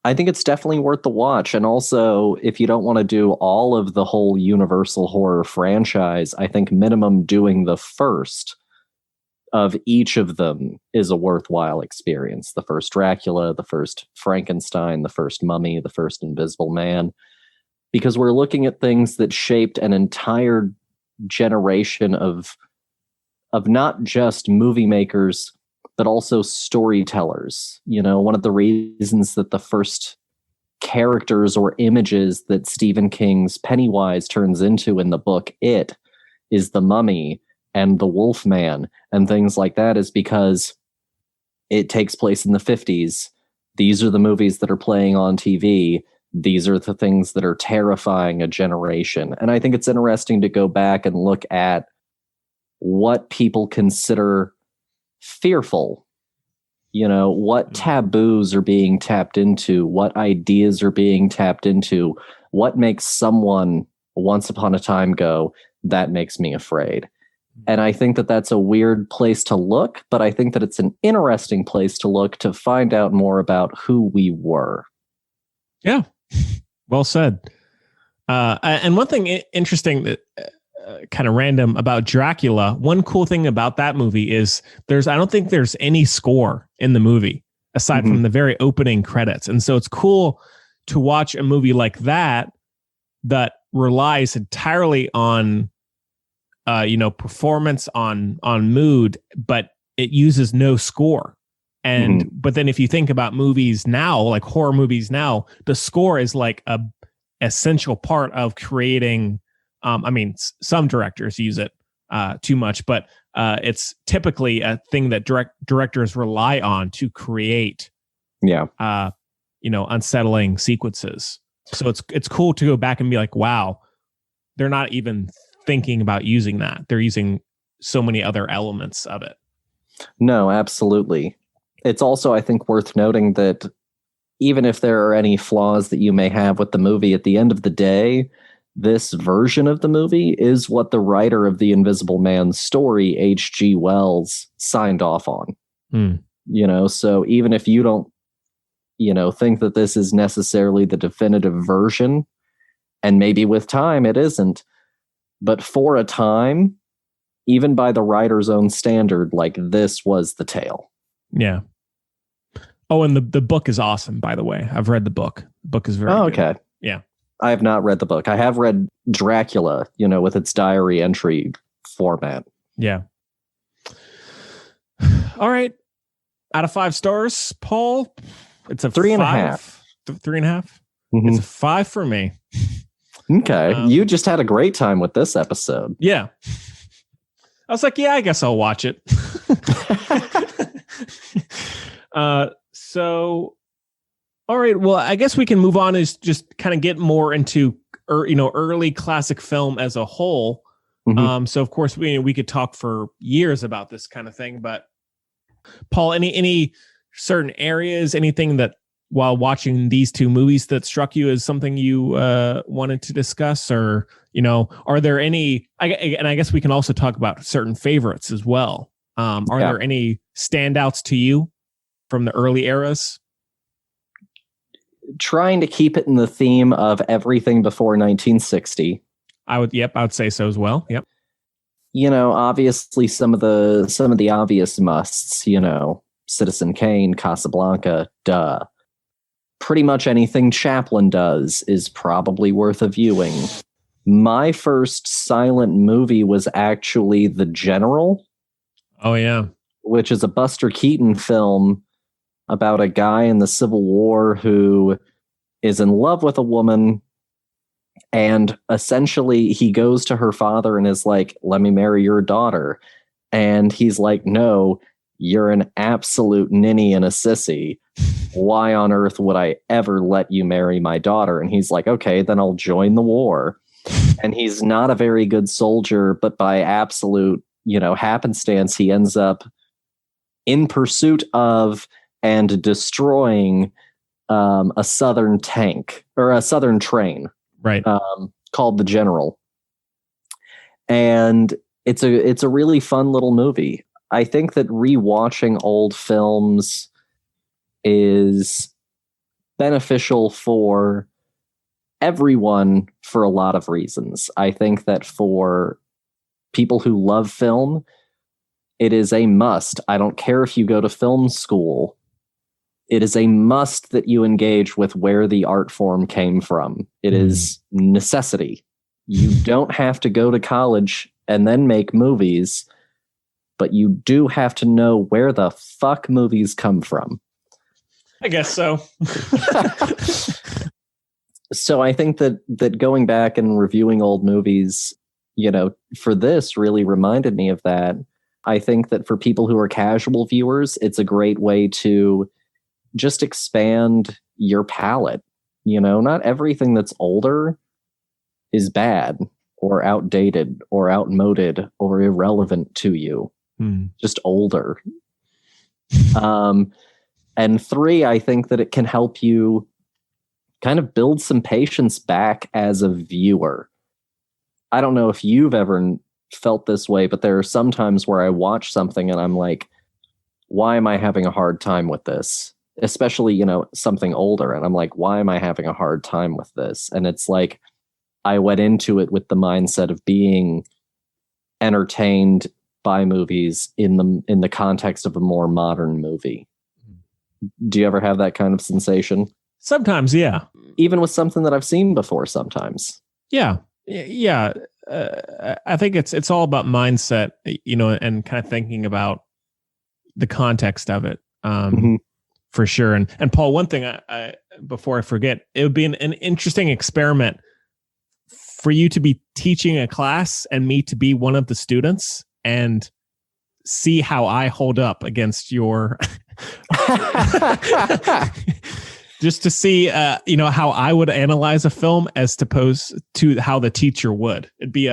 Speaker 2: I think it's definitely worth the watch. And also, if you don't want to do all of the whole Universal horror franchise, I think minimum doing the first of each of them is a worthwhile experience. The first Dracula, the first Frankenstein, the first Mummy, the first Invisible Man, because we're looking at things that shaped an entire generation of not just movie makers, but also storytellers. You know, one of the reasons that the first characters or images that Stephen King's Pennywise turns into in the book It is the Mummy and the Wolfman and things like that is because it takes place in the 50s. These are the movies that are playing on TV. These are the things that are terrifying a generation. And I think it's interesting to go back and look at what people consider fearful. You know, what taboos are being tapped into, what ideas are being tapped into, what makes someone once upon a time go, that makes me afraid. And I think that that's a weird place to look, but I think that it's an interesting place to look to find out more about who we were.
Speaker 1: Yeah, well said. And one thing interesting that kind of random about Dracula, one cool thing about that movie is I don't think there's any score in the movie aside from the very opening credits. And so it's cool to watch a movie like that relies entirely on performance, on mood, but it uses no score. And but then if you think about movies now, like horror movies now, the score is like a essential part of creating. I mean, some directors use it too much, but it's typically a thing that directors rely on to create, unsettling sequences. So it's cool to go back and be like, wow, they're not even thinking about using that. They're using so many other elements of it.
Speaker 2: No, absolutely. It's also, I think, worth noting that even if there are any flaws that you may have with the movie, at the end of the day, this version of the movie is what the writer of The Invisible Man story, H.G. Wells, signed off on. You know, so even if you don't, think that this is necessarily the definitive version, and maybe with time it isn't, but for a time, even by the writer's own standard, like this was the tale.
Speaker 1: Yeah. Oh, and the book is awesome, by the way. I've read the book. The book is very good.
Speaker 2: Okay.
Speaker 1: Yeah.
Speaker 2: I have not read the book. I have read Dracula, with its diary entry format. Yeah.
Speaker 1: All right. Out of 5 stars, Paul, it's a
Speaker 2: 3.5.
Speaker 1: 3.5? It's a 5 for me.
Speaker 2: Okay. You just had a great time with this episode.
Speaker 1: Yeah. I was like, yeah, I guess I'll watch it. So, all right. Well, I guess we can move on is just kind of get more into, early classic film as a whole. So of course we could talk for years about this kind of thing, but Paul, any certain areas, anything that while watching these 2 movies that struck you as something you wanted to discuss, or, are there any, and I guess we can also talk about certain favorites as well. Are there any standouts to you from the early eras?
Speaker 2: Trying to keep it in the theme of everything before 1960.
Speaker 1: I would say so as well. Yep.
Speaker 2: Obviously some of the obvious musts, Citizen Kane, Casablanca, duh. Pretty much anything Chaplin does is probably worth a viewing. My first silent movie was actually The General.
Speaker 1: Oh, yeah.
Speaker 2: Which is a Buster Keaton film about a guy in the Civil War who is in love with a woman, and essentially he goes to her father and is like, let me marry your daughter. And he's like, no, you're an absolute ninny and a sissy. Why on earth would I ever let you marry my daughter? And he's like, okay, then I'll join the war. And he's not a very good soldier, but by absolute, happenstance, he ends up in pursuit of and destroying a Southern tank or a Southern train,
Speaker 1: Right.
Speaker 2: called the General. And it's a really fun little movie. I think that rewatching old films is beneficial for everyone for a lot of reasons. I think that for people who love film, it is a must. I don't care if you go to film school. It is a must that you engage with where the art form came from. It is necessity. You don't have to go to college and then make movies, but you do have to know where the fuck movies come from.
Speaker 1: I guess so.
Speaker 2: So I think that going back and reviewing old movies, for this really reminded me of that. I think that for people who are casual viewers, it's a great way to just expand your palette. Not everything that's older is bad or outdated or outmoded or irrelevant to you. Just older. And 3, I think that it can help you kind of build some patience back as a viewer. I don't know if you've ever felt this way, but there are some times where I watch something and I'm like, why am I having a hard time with this? Especially, something older. And I'm like, why am I having a hard time with this? And it's like, I went into it with the mindset of being entertained by movies in the context of a more modern movie. Do you ever have that kind of sensation? Sometimes,
Speaker 1: yeah.
Speaker 2: Even with something that I've seen before sometimes.
Speaker 1: Yeah. Yeah. I think it's all about mindset, and kind of thinking about the context of it, for sure. And Paul, one thing I before I forget, it would be an interesting experiment for you to be teaching a class and me to be one of the students and see how I hold up against your just to see how I would analyze a film as opposed to how the teacher would. It'd be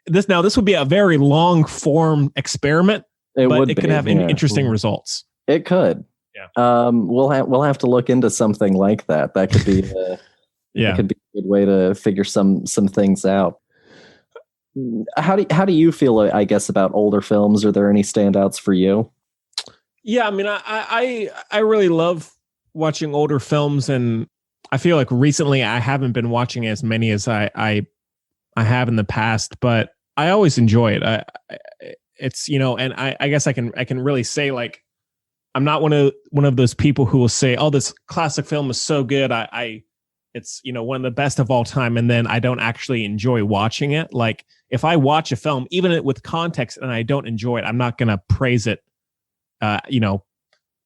Speaker 1: this would be a very long form experiment, but it could have interesting results.
Speaker 2: It could.
Speaker 1: Yeah.
Speaker 2: We'll have to look into something like that. That could be that could be a good way to figure some things out. How do you feel, I guess, about older films? Are there any standouts for you?
Speaker 1: Yeah, I mean, I really love watching older films, and I feel like recently I haven't been watching as many as I have in the past, but I always enjoy it. It's and I guess I can really say, like, I'm not one of those people who will say, "Oh, this classic film is so good, it's one of the best of all time," and then I don't actually enjoy watching it. Like, if I watch a film, even with context, and I don't enjoy it, I'm not going to praise it,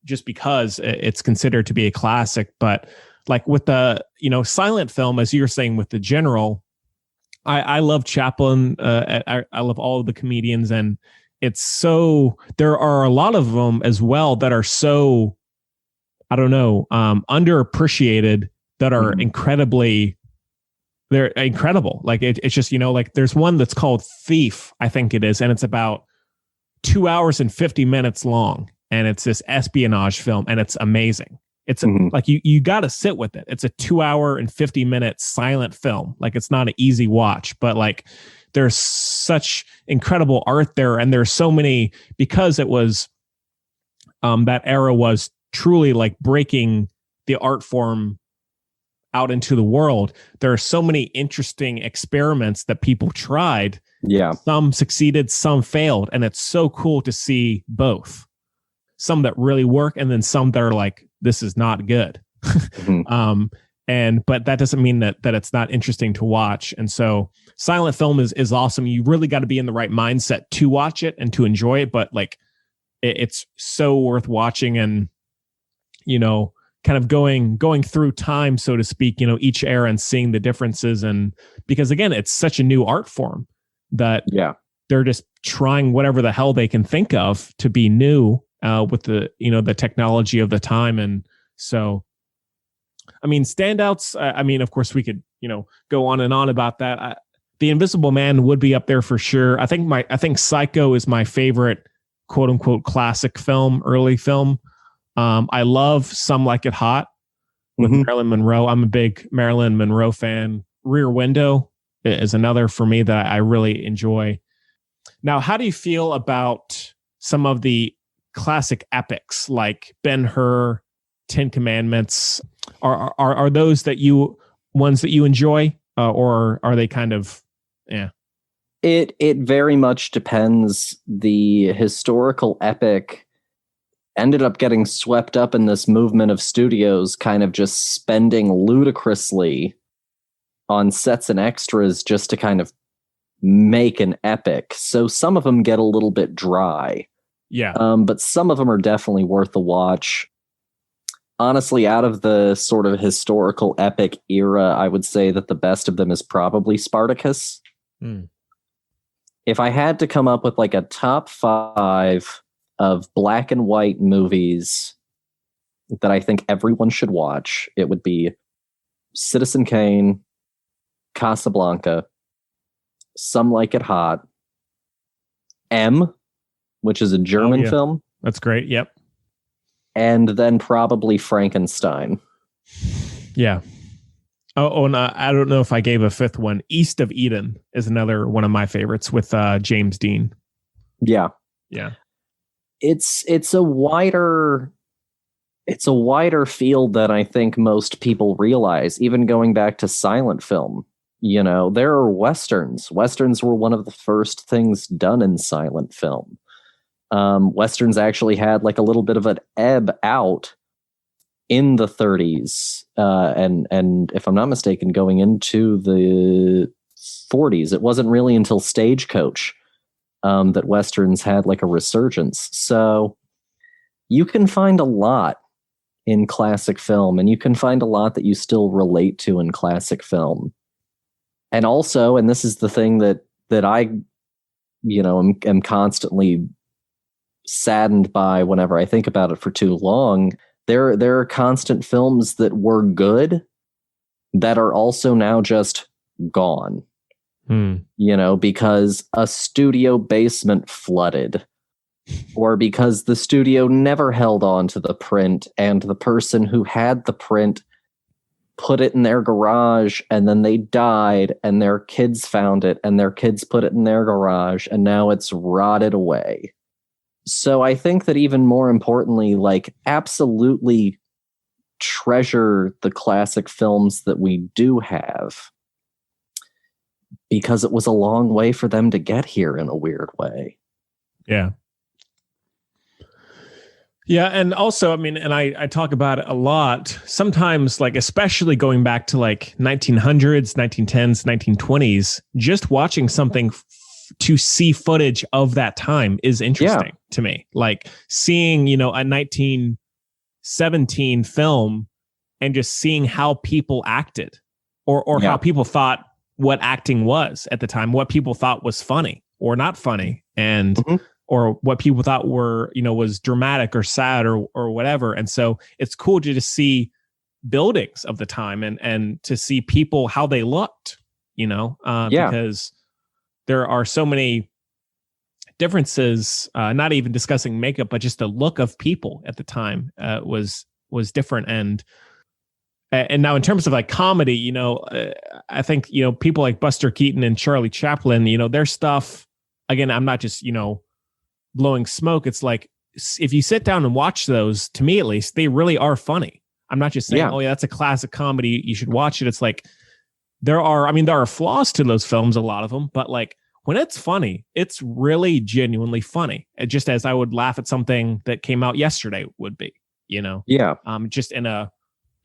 Speaker 1: just because it's considered to be a classic. But like with the silent film, as you were saying with The General, I love Chaplin. I love all of the comedians, and it's so there are a lot of them as well that are so underappreciated, that are they're incredible. Like it's just like there's one that's called Thief, I think it is, and it's about 2 hours and 50 minutes long, and it's this espionage film, and it's amazing. It's like you got to sit with it. It's a 2 hour and 50 minute silent film. Like, it's not an easy watch, but like there's such incredible art there, and there's so many, because it was that era was truly like breaking the art form out into the world. There are so many interesting experiments that people tried.
Speaker 2: Yeah. Some
Speaker 1: succeeded, some failed. And it's so cool to see both. Some that really work, and then some that are like, this is not good. But that doesn't mean that it's not interesting to watch. And so silent film is awesome. You really got to be in the right mindset to watch it and to enjoy it. But like, it's so worth watching, and, kind of going through time, so to speak, each era, and seeing the differences. And because again, it's such a new art form that they're just trying whatever the hell they can think of to be new with the, the technology of the time. And so, I mean, standouts, I mean, of course we could, go on and on about that. The Invisible Man would be up there for sure. I think Psycho is my favorite quote unquote classic film, early film. I love Some Like It Hot with Marilyn Monroe. I'm a big Marilyn Monroe fan. Rear Window is another for me that I really enjoy. Now, how do you feel about some of the classic epics like Ben-Hur, Ten Commandments? Are those ones that you enjoy, or are they kind of, yeah?
Speaker 2: It very much depends. The historical epic ended up getting swept up in this movement of studios kind of just spending ludicrously on sets and extras just to kind of make an epic. So some of them get a little bit dry.
Speaker 1: Yeah.
Speaker 2: But some of them are definitely worth the watch. Honestly, out of the sort of historical epic era, I would say that the best of them is probably Spartacus. If I had to come up with like a top 5 of black and white movies that I think everyone should watch, it would be Citizen Kane, Casablanca, Some Like It Hot, M, which is a German film.
Speaker 1: That's great. Yep.
Speaker 2: And then probably Frankenstein.
Speaker 1: Yeah. Oh, and I don't know if I gave a 5th one. East of Eden is another one of my favorites with James Dean.
Speaker 2: Yeah.
Speaker 1: Yeah.
Speaker 2: It's a wider field than I think most people realize. Even going back to silent film, there are westerns. Westerns were one of the first things done in silent film. Westerns actually had like a little bit of an ebb out in the 30s, and if I'm not mistaken, going into the 40s. It wasn't really until Stagecoach that westerns had like a resurgence. So you can find a lot in classic film, and you can find a lot that you still relate to in classic film. And also, and this is the thing that I, am constantly saddened by whenever I think about it for too long. There are constant films that were good that are also now just gone. Because a studio basement flooded, or because the studio never held on to the print and the person who had the print put it in their garage and then they died and their kids found it and their kids put it in their garage and now it's rotted away. So I think that even more importantly, like, absolutely treasure the classic films that we do have, because it was a long way for them to get here in a weird way.
Speaker 1: Yeah. Yeah. And also, I mean, and I talk about it a lot, sometimes, like, especially going back to like 1900s, 1910s, 1920s, just watching something to see footage of that time is interesting to me. Like seeing, a 1917 film and just seeing how people acted or how people thought what acting was at the time, what people thought was funny or not funny, and or what people thought were, was dramatic or sad or whatever. And so it's cool to just see buildings of the time and to see people, how they looked, because there are so many differences, not even discussing makeup, but just the look of people at the time was different. And now in terms of like comedy, I think, people like Buster Keaton and Charlie Chaplin, their stuff, again, I'm not just, blowing smoke. It's like, if you sit down and watch those, to me at least, they really are funny. I'm not just saying, that's a classic comedy, you should watch it. It's like, there are flaws to those films, a lot of them, but like when it's funny, it's really genuinely funny. Just as I would laugh at something that came out yesterday would be, just in a,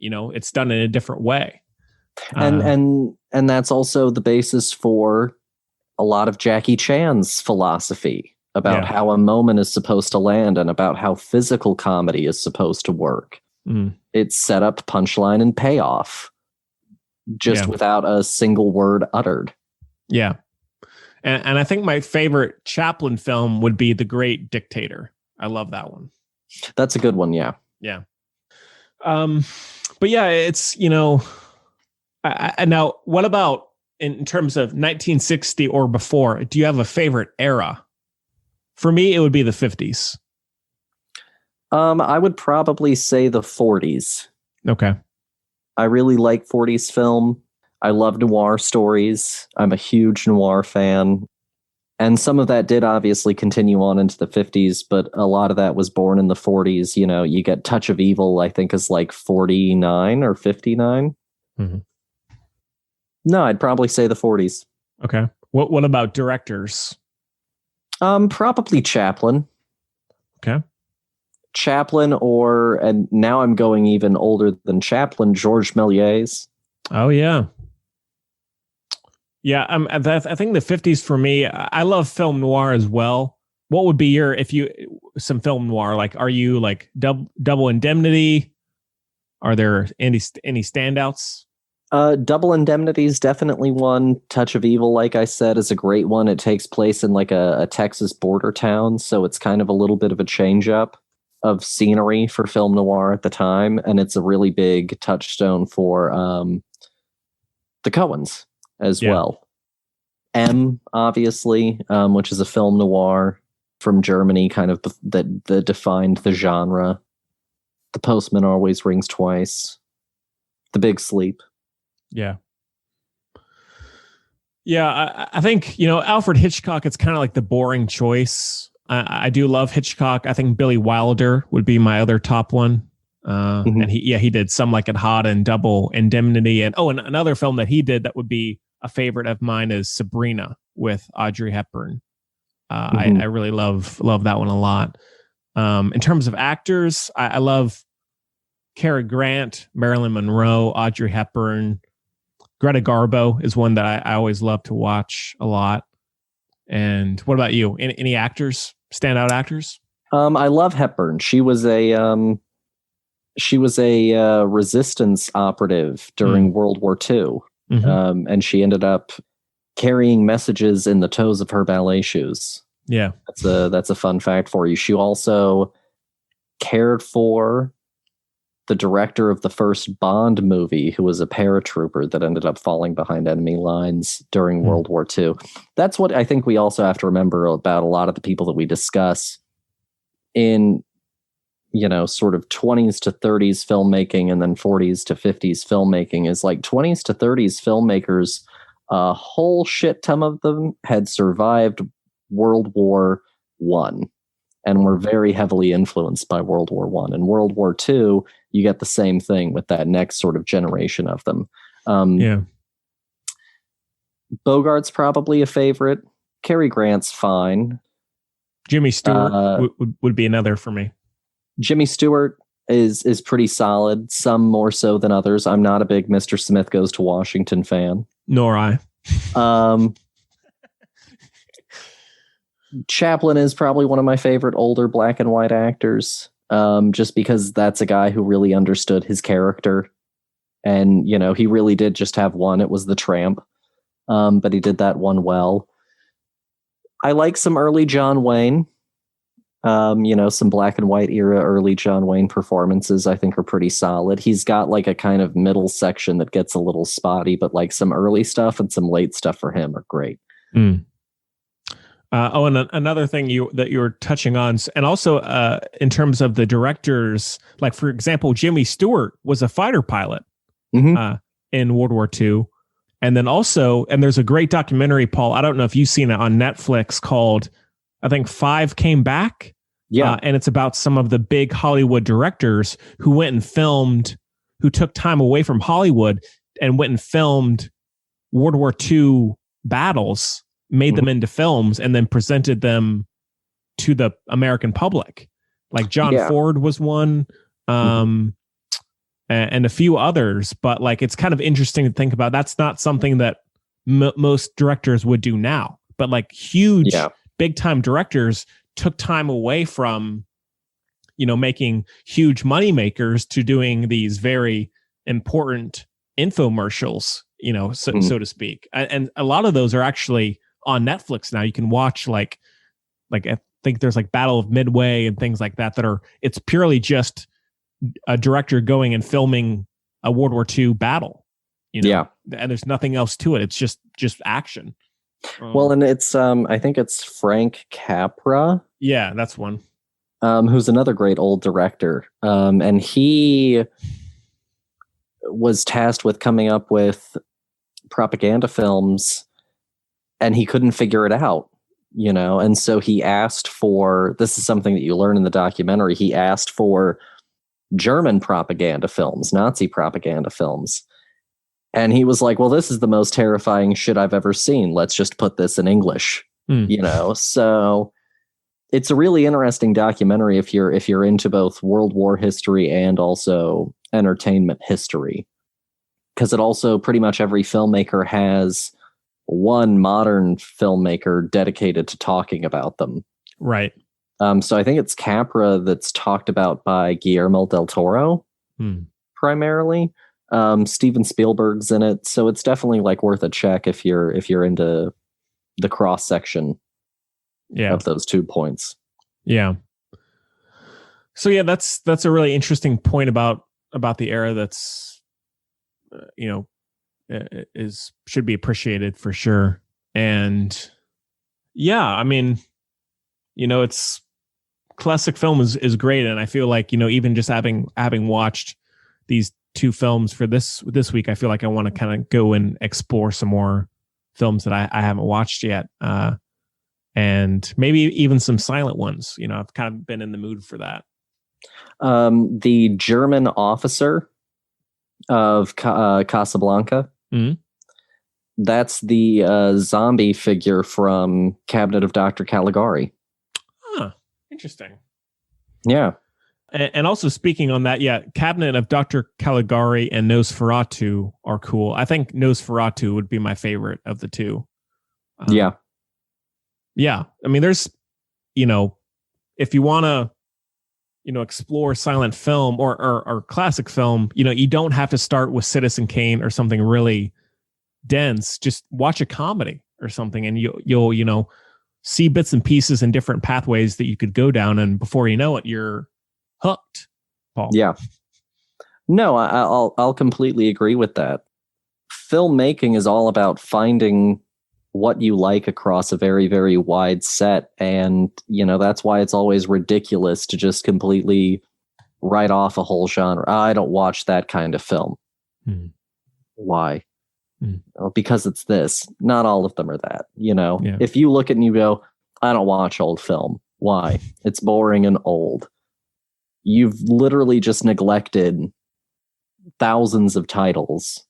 Speaker 1: it's done in a different way.
Speaker 2: And that's also the basis for a lot of Jackie Chan's philosophy about how a moment is supposed to land and about how physical comedy is supposed to work. It's set up, punchline, and payoff, just without a single word uttered. Yeah.
Speaker 1: And I think my favorite Chaplin film would be The Great Dictator. I love that one.
Speaker 2: That's a good one. Yeah.
Speaker 1: Yeah. But yeah, it's, now what about in terms of 1960 or before? Do you have a favorite era For me, it would be the 50s.
Speaker 2: I would probably say the 40s.
Speaker 1: Okay.
Speaker 2: I really like 40s film. I love noir stories. I'm a huge noir fan. And some of that did obviously continue on into the 50s, but a lot of that was born in the 40s. You know, you get Touch of Evil, I think is like 49 or 59.
Speaker 1: Mm-hmm.
Speaker 2: No, I'd probably say the 40s.
Speaker 1: Okay. What about directors?
Speaker 2: Probably Chaplin.
Speaker 1: Okay.
Speaker 2: Chaplin, and now I'm going even older than Chaplin, Georges Méliès.
Speaker 1: Oh, yeah. Yeah, I think the 50s for me, I love film noir as well. What would be some film noir? Like, are you like Double Indemnity? Are there any standouts?
Speaker 2: Double Indemnity is definitely one. Touch of Evil, like I said, is a great one. It takes place in like a Texas border town, so it's kind of a little bit of a change up of scenery for film noir at the time, and it's a really big touchstone for the Coens as well. M, obviously, which is a film noir from Germany, kind of that defined the genre. The Postman Always Rings Twice. The Big Sleep.
Speaker 1: Yeah. Yeah, I think, Alfred Hitchcock, it's kind of like the boring choice. I do love Hitchcock. I think Billy Wilder would be my other top one. And he did Some Like It Hot and Double Indemnity. And another film that he did that would be a favorite of mine is Sabrina with Audrey Hepburn. I really love that one a lot. In terms of actors, I love Cary Grant, Marilyn Monroe, Audrey Hepburn. Greta Garbo is one that I always love to watch a lot. And what about you? Any actors, standout actors?
Speaker 2: I love Hepburn. She was a resistance operative during World War II. Mm-hmm. And she ended up carrying messages in the toes of her ballet shoes.
Speaker 1: Yeah.
Speaker 2: That's a fun fact for you. She also cared for the director of the first Bond movie, who was a paratrooper that ended up falling behind enemy lines during World War II. That's what I think we also have to remember about a lot of the people that we discuss in, sort of 20s to 30s filmmaking and then 40s to 50s filmmaking is like 20s to 30s filmmakers. A whole shit ton of them had survived World War I and were very heavily influenced by World War I. And World War II, you get the same thing with that next sort of generation of them. Bogart's probably a favorite. Cary Grant's fine.
Speaker 1: Jimmy Stewart would be another for me.
Speaker 2: Jimmy Stewart is pretty solid, some more so than others. I'm not a big Mr. Smith Goes to Washington fan.
Speaker 1: Nor I.
Speaker 2: Chaplin is probably one of my favorite older black and white actors, just because that's a guy who really understood his character. And, he really did just have one. It was The Tramp. But he did that one well. I like some early John Wayne. Some black and white era early John Wayne performances I think are pretty solid. He's got like a kind of middle section that gets a little spotty, but like some early stuff and some late stuff for him are great.
Speaker 1: And another thing that you were touching on, and also in terms of the directors, like for example, Jimmy Stewart was a fighter pilot in World War II. And then also, and there's a great documentary, Paul, I don't know if you've seen it on Netflix called, I think 5 Came Back.
Speaker 2: Yeah.
Speaker 1: And it's about some of the big Hollywood directors who went and filmed, who took time away from Hollywood and went and filmed World War II battles, made them into films, and then presented them to the American public. Like John Ford was one, and a few others. But like, it's kind of interesting to think about. That's not something that most directors would do now. But like huge, big time directors took time away from, making huge money makers to doing these very important infomercials, so to speak. And a lot of those are actually on Netflix now. You can watch like I think there's like Battle of Midway and things like that it's purely just a director going and filming a World War II battle, and there's nothing else to it. It's just action.
Speaker 2: Well, and it's I think it's Frank Capra
Speaker 1: Yeah, that's one.
Speaker 2: Who's another great old director. And he was tasked with coming up with propaganda films, and he couldn't figure it out, and so he asked for, this is something that you learn in the documentary, he asked for German propaganda films, Nazi propaganda films. And he was like, well, this is the most terrifying shit I've ever seen. Let's just put this in English, So it's a really interesting documentary if you're into both World War history and also entertainment history. Because it also, pretty much every filmmaker has one modern filmmaker dedicated to talking about them.
Speaker 1: Right.
Speaker 2: So I think it's Capra that's talked about by Guillermo del Toro, primarily. Steven Spielberg's in it, so it's definitely like worth a check if you're into the cross section of those 2 points. Yeah.
Speaker 1: So yeah, that's a really interesting point about the era that's should be appreciated for sure. And yeah, I mean, it's classic film is great, and I feel like even just having watched these 2 films for this week, I feel like I want to kind of go and explore some more films that I haven't watched yet, and maybe even some silent ones. I've kind of been in the mood for that.
Speaker 2: The German officer of Casablanca.
Speaker 1: Mm-hmm.
Speaker 2: That's the zombie figure from Cabinet of Dr. Caligari.
Speaker 1: Huh. Interesting.
Speaker 2: Yeah.
Speaker 1: And also speaking on that, yeah, Cabinet of Dr. Caligari and Nosferatu are cool. I think Nosferatu would be my favorite of the 2.
Speaker 2: Yeah.
Speaker 1: Yeah. I mean, there's, if you want to, explore silent film or classic film, you don't have to start with Citizen Kane or something really dense. Just watch a comedy or something, and you'll see bits and pieces and different pathways that you could go down, and before you know it, you're hooked, Paul.
Speaker 2: Yeah. No, I'll completely agree with that. Filmmaking is all about finding what you like across a very, very wide set. And, that's why it's always ridiculous to just completely write off a whole genre. I don't watch that kind of film. Why? Well, because it's this. Not all of them are that, Yeah. If you look at it and you go, I don't watch old film. Why? It's boring and old. You've literally just neglected thousands of titles,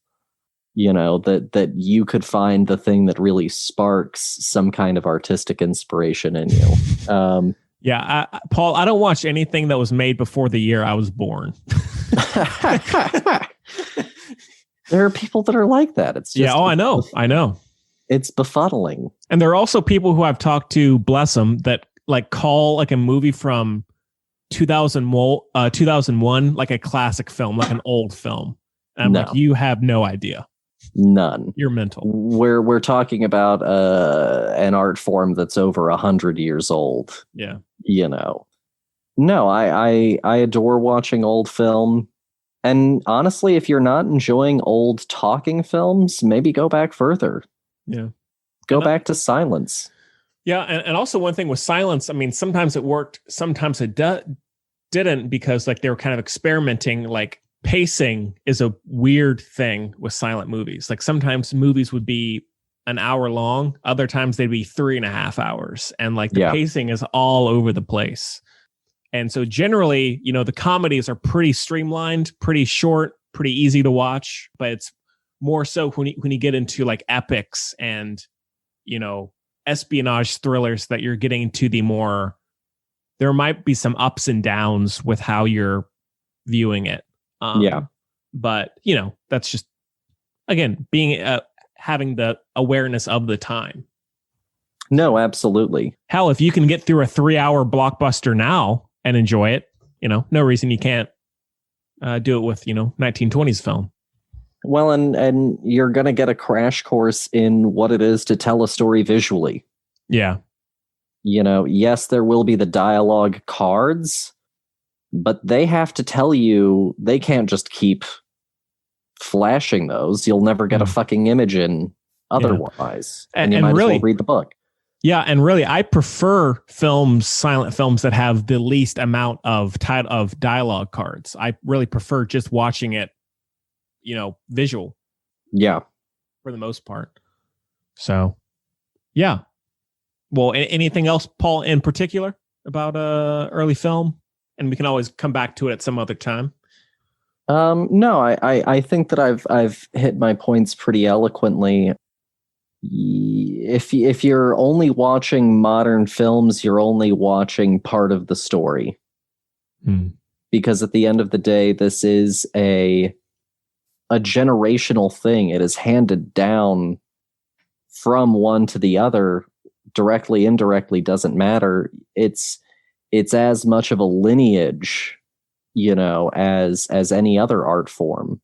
Speaker 2: that you could find the thing that really sparks some kind of artistic inspiration in you.
Speaker 1: Yeah, Paul, I don't watch anything that was made before the year I was born.
Speaker 2: There are people that are like that. It's just,
Speaker 1: I know.
Speaker 2: It's befuddling.
Speaker 1: And there are also people who I've talked to, bless them, that like call like a movie from 2001 like a classic film, like an old film. And I'm like, you have no idea.
Speaker 2: None.
Speaker 1: You're mental.
Speaker 2: We're talking about an art form that's over 100 years old.
Speaker 1: Yeah.
Speaker 2: No, I adore watching old film. And honestly, if you're not enjoying old talking films, maybe go back further.
Speaker 1: Yeah.
Speaker 2: Go back to silence.
Speaker 1: Yeah. And also one thing with silence, I mean, sometimes it worked, sometimes it didn't, because like they were kind of experimenting. Like pacing is a weird thing with silent movies. Like sometimes movies would be an hour long. Other times they'd be 3.5 hours. And like the pacing is all over the place. And so generally, the comedies are pretty streamlined, pretty short, pretty easy to watch, but it's more so when you get into like epics and, espionage thrillers that you're getting into there might be some ups and downs with how you're viewing it. But that's just, again, being, having the awareness of the time.
Speaker 2: No, absolutely.
Speaker 1: Hell, if you can get through a 3-hour blockbuster now and enjoy it, no reason you can't do it with, 1920s film.
Speaker 2: Well, and you're going to get a crash course in what it is to tell a story visually.
Speaker 1: Yeah.
Speaker 2: Yes, there will be the dialogue cards, but they have to tell you, they can't just keep flashing those. You'll never get a fucking image in otherwise. And you might as well read the book.
Speaker 1: Yeah, and really, I prefer silent films that have the least amount of dialogue cards. I really prefer just watching it, visual.
Speaker 2: Yeah.
Speaker 1: For the most part. So, yeah. Well, anything else, Paul, in particular about early film? And we can always come back to it at some other time.
Speaker 2: No, I think that I've hit my points pretty eloquently. If you're only watching modern films, you're only watching part of the story. Because at the end of the day, this is a generational thing. It is handed down from one to the other, directly, indirectly, doesn't matter. It's as much of a lineage, as any other art form.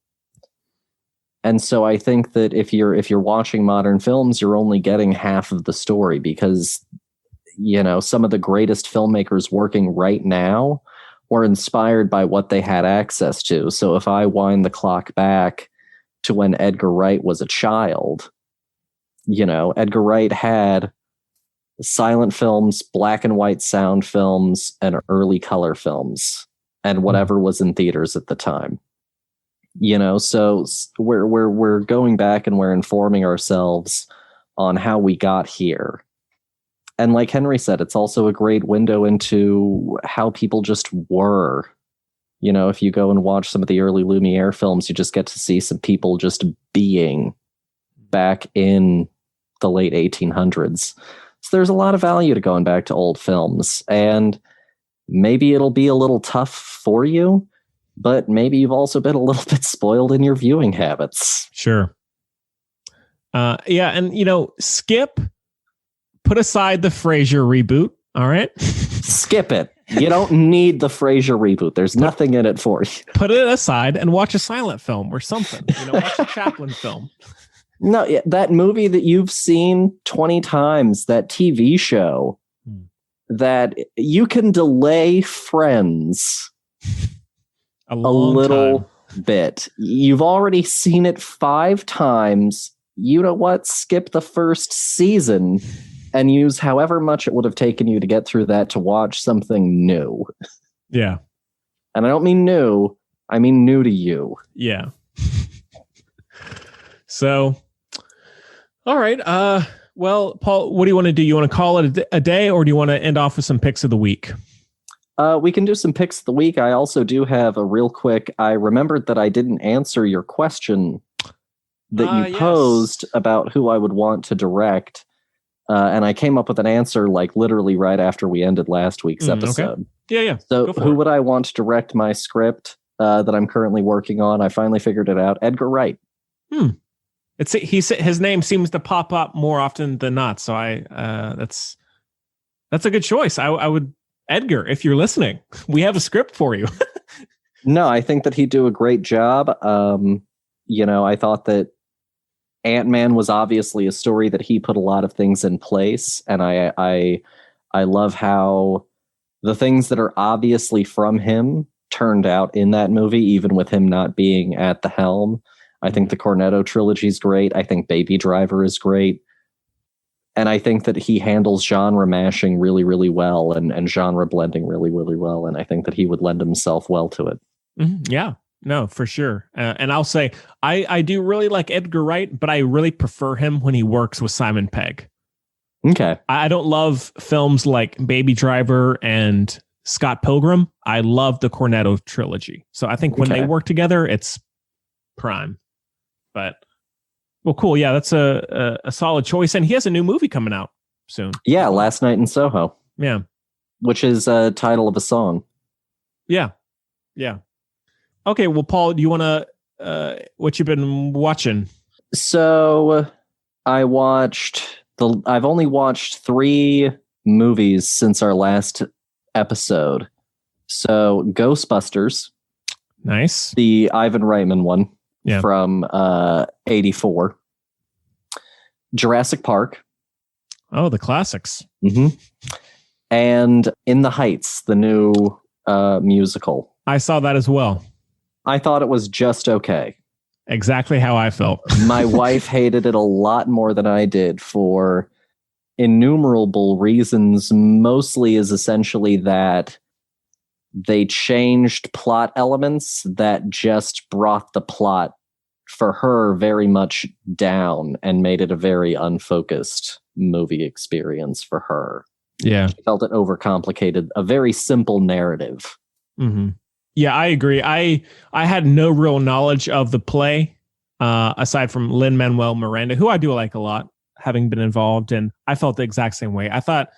Speaker 2: And so I think that if you're watching modern films, you're only getting half of the story, because some of the greatest filmmakers working right now were inspired by what they had access to. So if I wind the clock back to when Edgar Wright was a child, Edgar Wright had silent films, black and white sound films, and early color films, and whatever was in theaters at the time. So we're going back and we're informing ourselves on how we got here. And like Henry said, it's also a great window into how people just were. If you go and watch some of the early Lumiere films, you just get to see some people just being back in the late 1800s. So there's a lot of value to going back to old films, and maybe it'll be a little tough for you, but maybe you've also been a little bit spoiled in your viewing habits.
Speaker 1: Sure. Yeah. And, Skip, put aside the Frasier reboot. All right.
Speaker 2: Skip it. You don't need the Frasier reboot. There's nothing in it for you.
Speaker 1: Put it aside and watch a silent film or something. Watch a Chaplin film.
Speaker 2: No, that movie that you've seen 20 times, that TV show, that you can delay Friends a little bit. You've already seen it 5 times. You know what? Skip the first season and use however much it would have taken you to get through that to watch something new.
Speaker 1: Yeah.
Speaker 2: And I don't mean new. I mean new to you.
Speaker 1: Yeah. So, all right. Well, Paul, what do you want to do? You want to call it a day, or do you want to end off with some picks of the week?
Speaker 2: We can do some picks of the week. I also do have a real quick. I remembered that I didn't answer your question that you posed about who I would want to direct. And I came up with an answer like literally right after we ended last week's episode.
Speaker 1: Okay. Yeah.
Speaker 2: So who would I want to direct my script that I'm currently working on? I finally figured it out. Edgar Wright.
Speaker 1: His name seems to pop up more often than not. So that's a good choice. I would, Edgar, if you're listening, we have a script for you.
Speaker 2: No, I think that he'd do a great job. I thought that Ant-Man was obviously a story that he put a lot of things in place. And I love how the things that are obviously from him turned out in that movie, even with him not being at the helm. I think the Cornetto trilogy is great. I think Baby Driver is great. And I think that he handles genre mashing really, really well and genre blending really, really well. And I think that he would lend himself well to it.
Speaker 1: Mm-hmm. Yeah, no, for sure. And I'll say, I do really like Edgar Wright, but I really prefer him when he works with Simon Pegg.
Speaker 2: Okay.
Speaker 1: I don't love films like Baby Driver and Scott Pilgrim. I love the Cornetto trilogy. So I think when they work together, it's prime. But, well, cool. Yeah, that's a solid choice. And he has a new movie coming out soon.
Speaker 2: Yeah, Last Night in Soho.
Speaker 1: Yeah.
Speaker 2: Which is a title of a song.
Speaker 1: Yeah. Yeah. Okay, well, Paul, do you want to, what you've been watching?
Speaker 2: So I've only watched 3 movies since our last episode. So Ghostbusters.
Speaker 1: Nice.
Speaker 2: The Ivan Reitman one.
Speaker 1: Yeah.
Speaker 2: From 84. Jurassic Park.
Speaker 1: Oh, the classics.
Speaker 2: Mm-hmm. And In the Heights, the new musical.
Speaker 1: I saw that as well.
Speaker 2: I thought it was just okay.
Speaker 1: Exactly how I felt.
Speaker 2: My wife hated it a lot more than I did for innumerable reasons, mostly is essentially that they changed plot elements that just brought the plot for her very much down and made it a very unfocused movie experience for her.
Speaker 1: Yeah.
Speaker 2: She felt it overcomplicated a very simple narrative.
Speaker 1: Mm-hmm. Yeah, I agree. I had no real knowledge of the play, aside from Lin-Manuel Miranda, who I do like a lot, having been involved, and I felt the exact same way. I thought,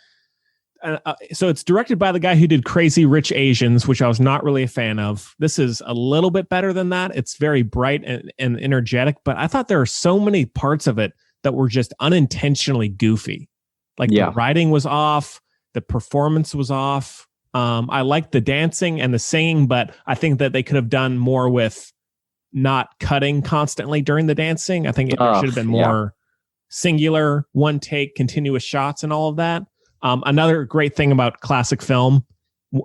Speaker 1: so it's directed by the guy who did Crazy Rich Asians, which I was not really a fan of. This is a little bit better than that. It's very bright and energetic, but I thought there are so many parts of it that were just unintentionally goofy. Like the writing was off, the performance was off. I liked the dancing and the singing, but I think that they could have done more with not cutting constantly during the dancing. I think there should have been more singular, one take, continuous shots and all of that. Another great thing about classic film,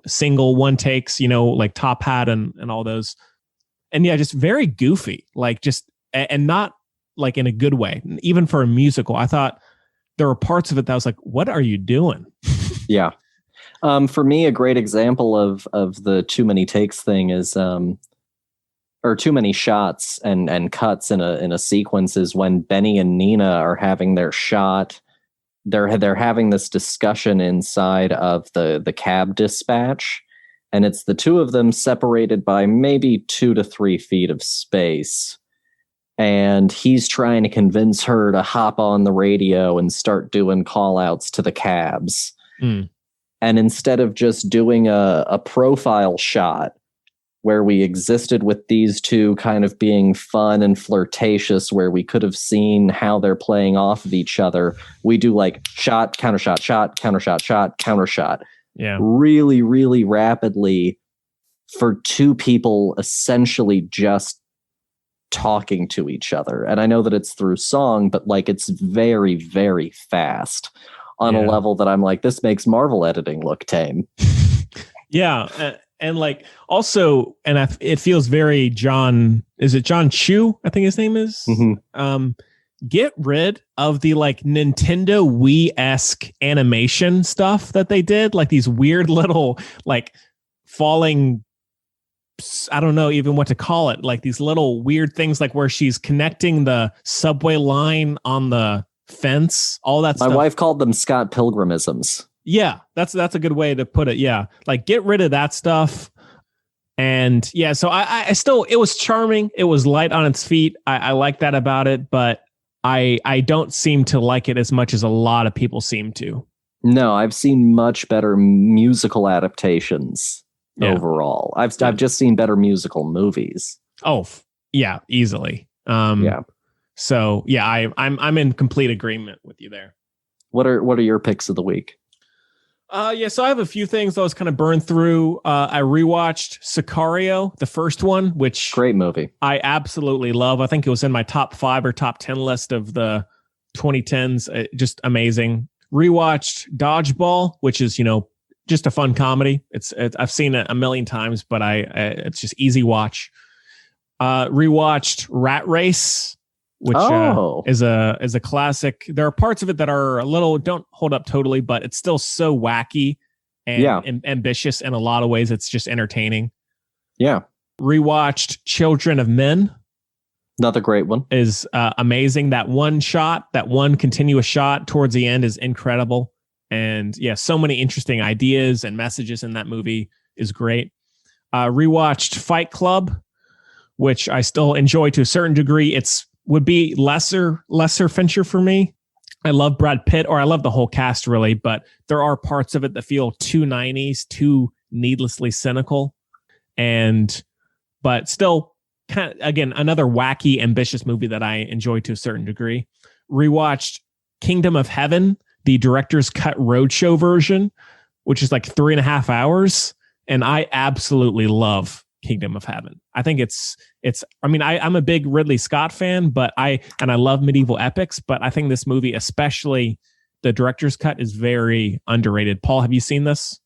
Speaker 1: single one takes, like Top Hat and all those. And yeah, just very goofy, like just, and not like in a good way. Even for a musical, I thought there were parts of it that I was like, what are you doing?
Speaker 2: Yeah. For me, a great example of the too many takes thing is, or too many shots and cuts in a sequence is when Benny and Nina are having their shot. They're having this discussion inside of the cab dispatch, and it's the two of them separated by maybe 2 to 3 feet of space. And he's trying to convince her to hop on the radio and start doing call outs to the cabs.
Speaker 1: Mm.
Speaker 2: And instead of just doing a profile shot where we existed with these two kind of being fun and flirtatious, where we could have seen how they're playing off of each other, we do like shot, counter shot, shot, counter shot, shot, counter shot.
Speaker 1: Yeah.
Speaker 2: Really, really rapidly for two people essentially just talking to each other. And I know that it's through song, but like it's very, very fast on a level that I'm like, this makes Marvel editing look tame.
Speaker 1: Yeah. And like also, and it feels very John Chu? I think his name is.
Speaker 2: Mm-hmm.
Speaker 1: Get rid of the like Nintendo Wii-esque animation stuff that they did, like these weird little like falling, I don't know even what to call it, like these little weird things, like where she's connecting the subway line on the fence, all that stuff.
Speaker 2: My wife called them Scott Pilgrimisms.
Speaker 1: Yeah, that's a good way to put it. Yeah, like get rid of that stuff. And yeah, so I still, it was charming. It was light on its feet. I like that about it, but I don't seem to like it as much as a lot of people seem to.
Speaker 2: No, I've seen much better musical adaptations overall. I've just seen better musical movies.
Speaker 1: Oh, yeah, easily. So yeah, I'm in complete agreement with you there.
Speaker 2: What are your picks of the week?
Speaker 1: So I have a few things I was kind of burned through. I rewatched Sicario, the first one, which
Speaker 2: great movie.
Speaker 1: I absolutely love. I think it was in my top 5 or top 10 list of the 2010s. Just amazing. Rewatched Dodgeball, which is, just a fun comedy. It's I've seen it a million times, but it's just easy watch. Rewatched Rat Race, which is a classic. There are parts of it that are a little don't hold up totally, but it's still so wacky and ambitious in a lot of ways. It's just entertaining.
Speaker 2: Yeah.
Speaker 1: Rewatched Children of Men.
Speaker 2: Another great one.
Speaker 1: Is amazing. That one continuous shot towards the end is incredible. And yeah, so many interesting ideas and messages in that movie is great. Rewatched Fight Club, which I still enjoy to a certain degree. Would be lesser Fincher for me. I love Brad Pitt, or I love the whole cast really, but there are parts of it that feel too 90s, too needlessly cynical, but still kind of, again, another wacky, ambitious movie that I enjoy to a certain degree. Rewatched Kingdom of Heaven, the director's cut roadshow version, which is like 3.5 hours, and I absolutely love Kingdom of Heaven. I think I'm a big Ridley Scott fan, but I love medieval epics, but I think this movie, especially the director's cut, is very underrated. Paul, have you seen this?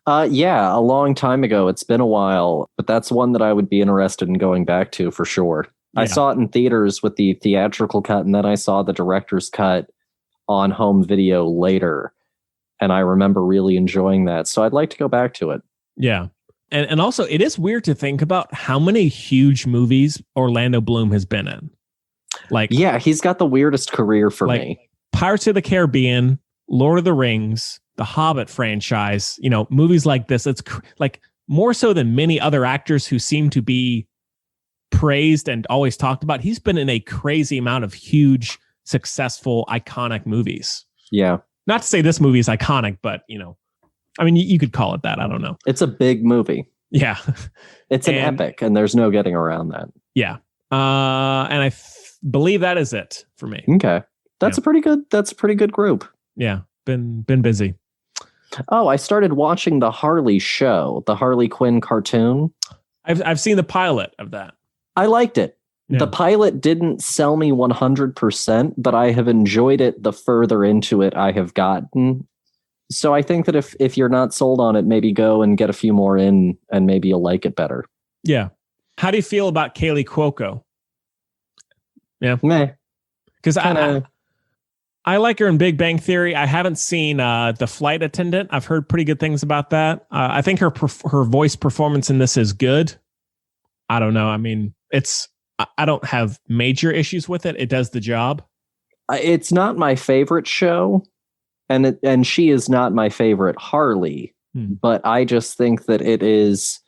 Speaker 2: Yeah, a long time ago. It's been a while, but that's one that I would be interested in going back to for sure. Yeah. I saw it in theaters with the theatrical cut, and then I saw the director's cut on home video later. And I remember really enjoying that. So I'd like to go back to it.
Speaker 1: Yeah. And also, it is weird to think about how many huge movies Orlando Bloom has been in. Like,
Speaker 2: yeah, he's got the weirdest career for me.
Speaker 1: Pirates of the Caribbean, Lord of the Rings, the Hobbit franchise, movies like this. It's like more so than many other actors who seem to be praised and always talked about. He's been in a crazy amount of huge, successful, iconic movies.
Speaker 2: Yeah.
Speaker 1: Not to say this movie is iconic, but, you could call it that. I don't know.
Speaker 2: It's a big movie.
Speaker 1: Yeah.
Speaker 2: It's an epic, and there's no getting around that.
Speaker 1: Yeah. And I believe that is it for me.
Speaker 2: Okay. That's a pretty good group.
Speaker 1: Yeah. Been busy.
Speaker 2: Oh, I started watching the Harley show, the Harley Quinn cartoon.
Speaker 1: I've seen the pilot of that.
Speaker 2: I liked it.
Speaker 1: Yeah.
Speaker 2: The pilot didn't sell me 100%, but I have enjoyed it the further into it I have gotten. So I think that if you're not sold on it, maybe go and get a few more in and maybe you'll like it better.
Speaker 1: Yeah. How do you feel about Kaylee Cuoco? Yeah.
Speaker 2: Meh.
Speaker 1: Because I like her in Big Bang Theory. I haven't seen The Flight Attendant. I've heard pretty good things about that. I think her voice performance in this is good. I don't know. I mean, I don't have major issues with it. It does the job.
Speaker 2: It's not my favorite show, and she is not my favorite Harley, but I just think that it is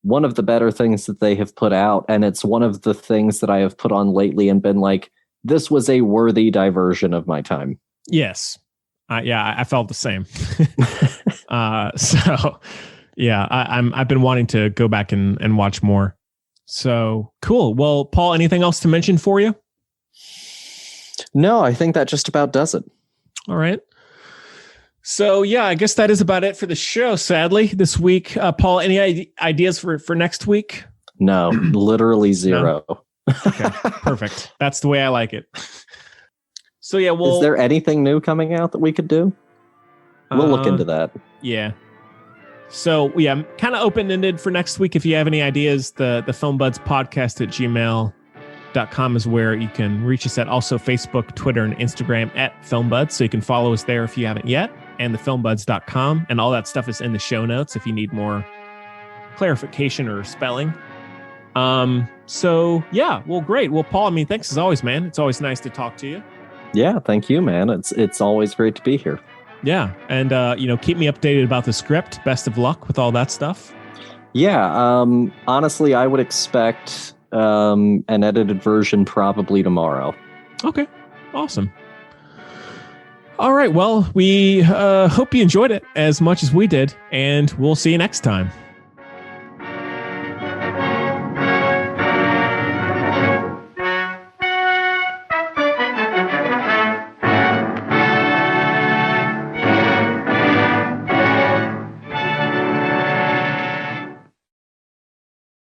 Speaker 2: one of the better things that they have put out, and it's one of the things that I have put on lately and been like, this was a worthy diversion of my time.
Speaker 1: Yes. I felt the same. So yeah, I've been wanting to go back and watch more. So cool. Well, Paul, anything else to mention for you?
Speaker 2: No, I think that just about does it.
Speaker 1: All right. So yeah, I guess that is about it for the show. Sadly, this week, Paul, any ideas for next week?
Speaker 2: No, literally zero.
Speaker 1: No? Okay, perfect. That's the way I like it. So yeah, well,
Speaker 2: is there anything new coming out that we could do? We'll look into that.
Speaker 1: Yeah. So yeah, kind of open-ended for next week. If you have any ideas, the filmbuds.podcast@gmail.com is where you can reach us at. Also Facebook, Twitter, and Instagram @filmbuds. So you can follow us there if you haven't yet, and thefilmbuds.com, and all that stuff is in the show notes if you need more clarification or spelling. So yeah, well, great. Well, Paul, thanks as always, man. It's always nice to talk to you.
Speaker 2: Yeah, thank you, man. It's always great to be here.
Speaker 1: Yeah, and keep me updated about the script. Best of luck with all that stuff.
Speaker 2: Yeah, honestly, I would expect an edited version probably tomorrow.
Speaker 1: Okay, awesome. All right, well, we hope you enjoyed it as much as we did, and we'll see you next time.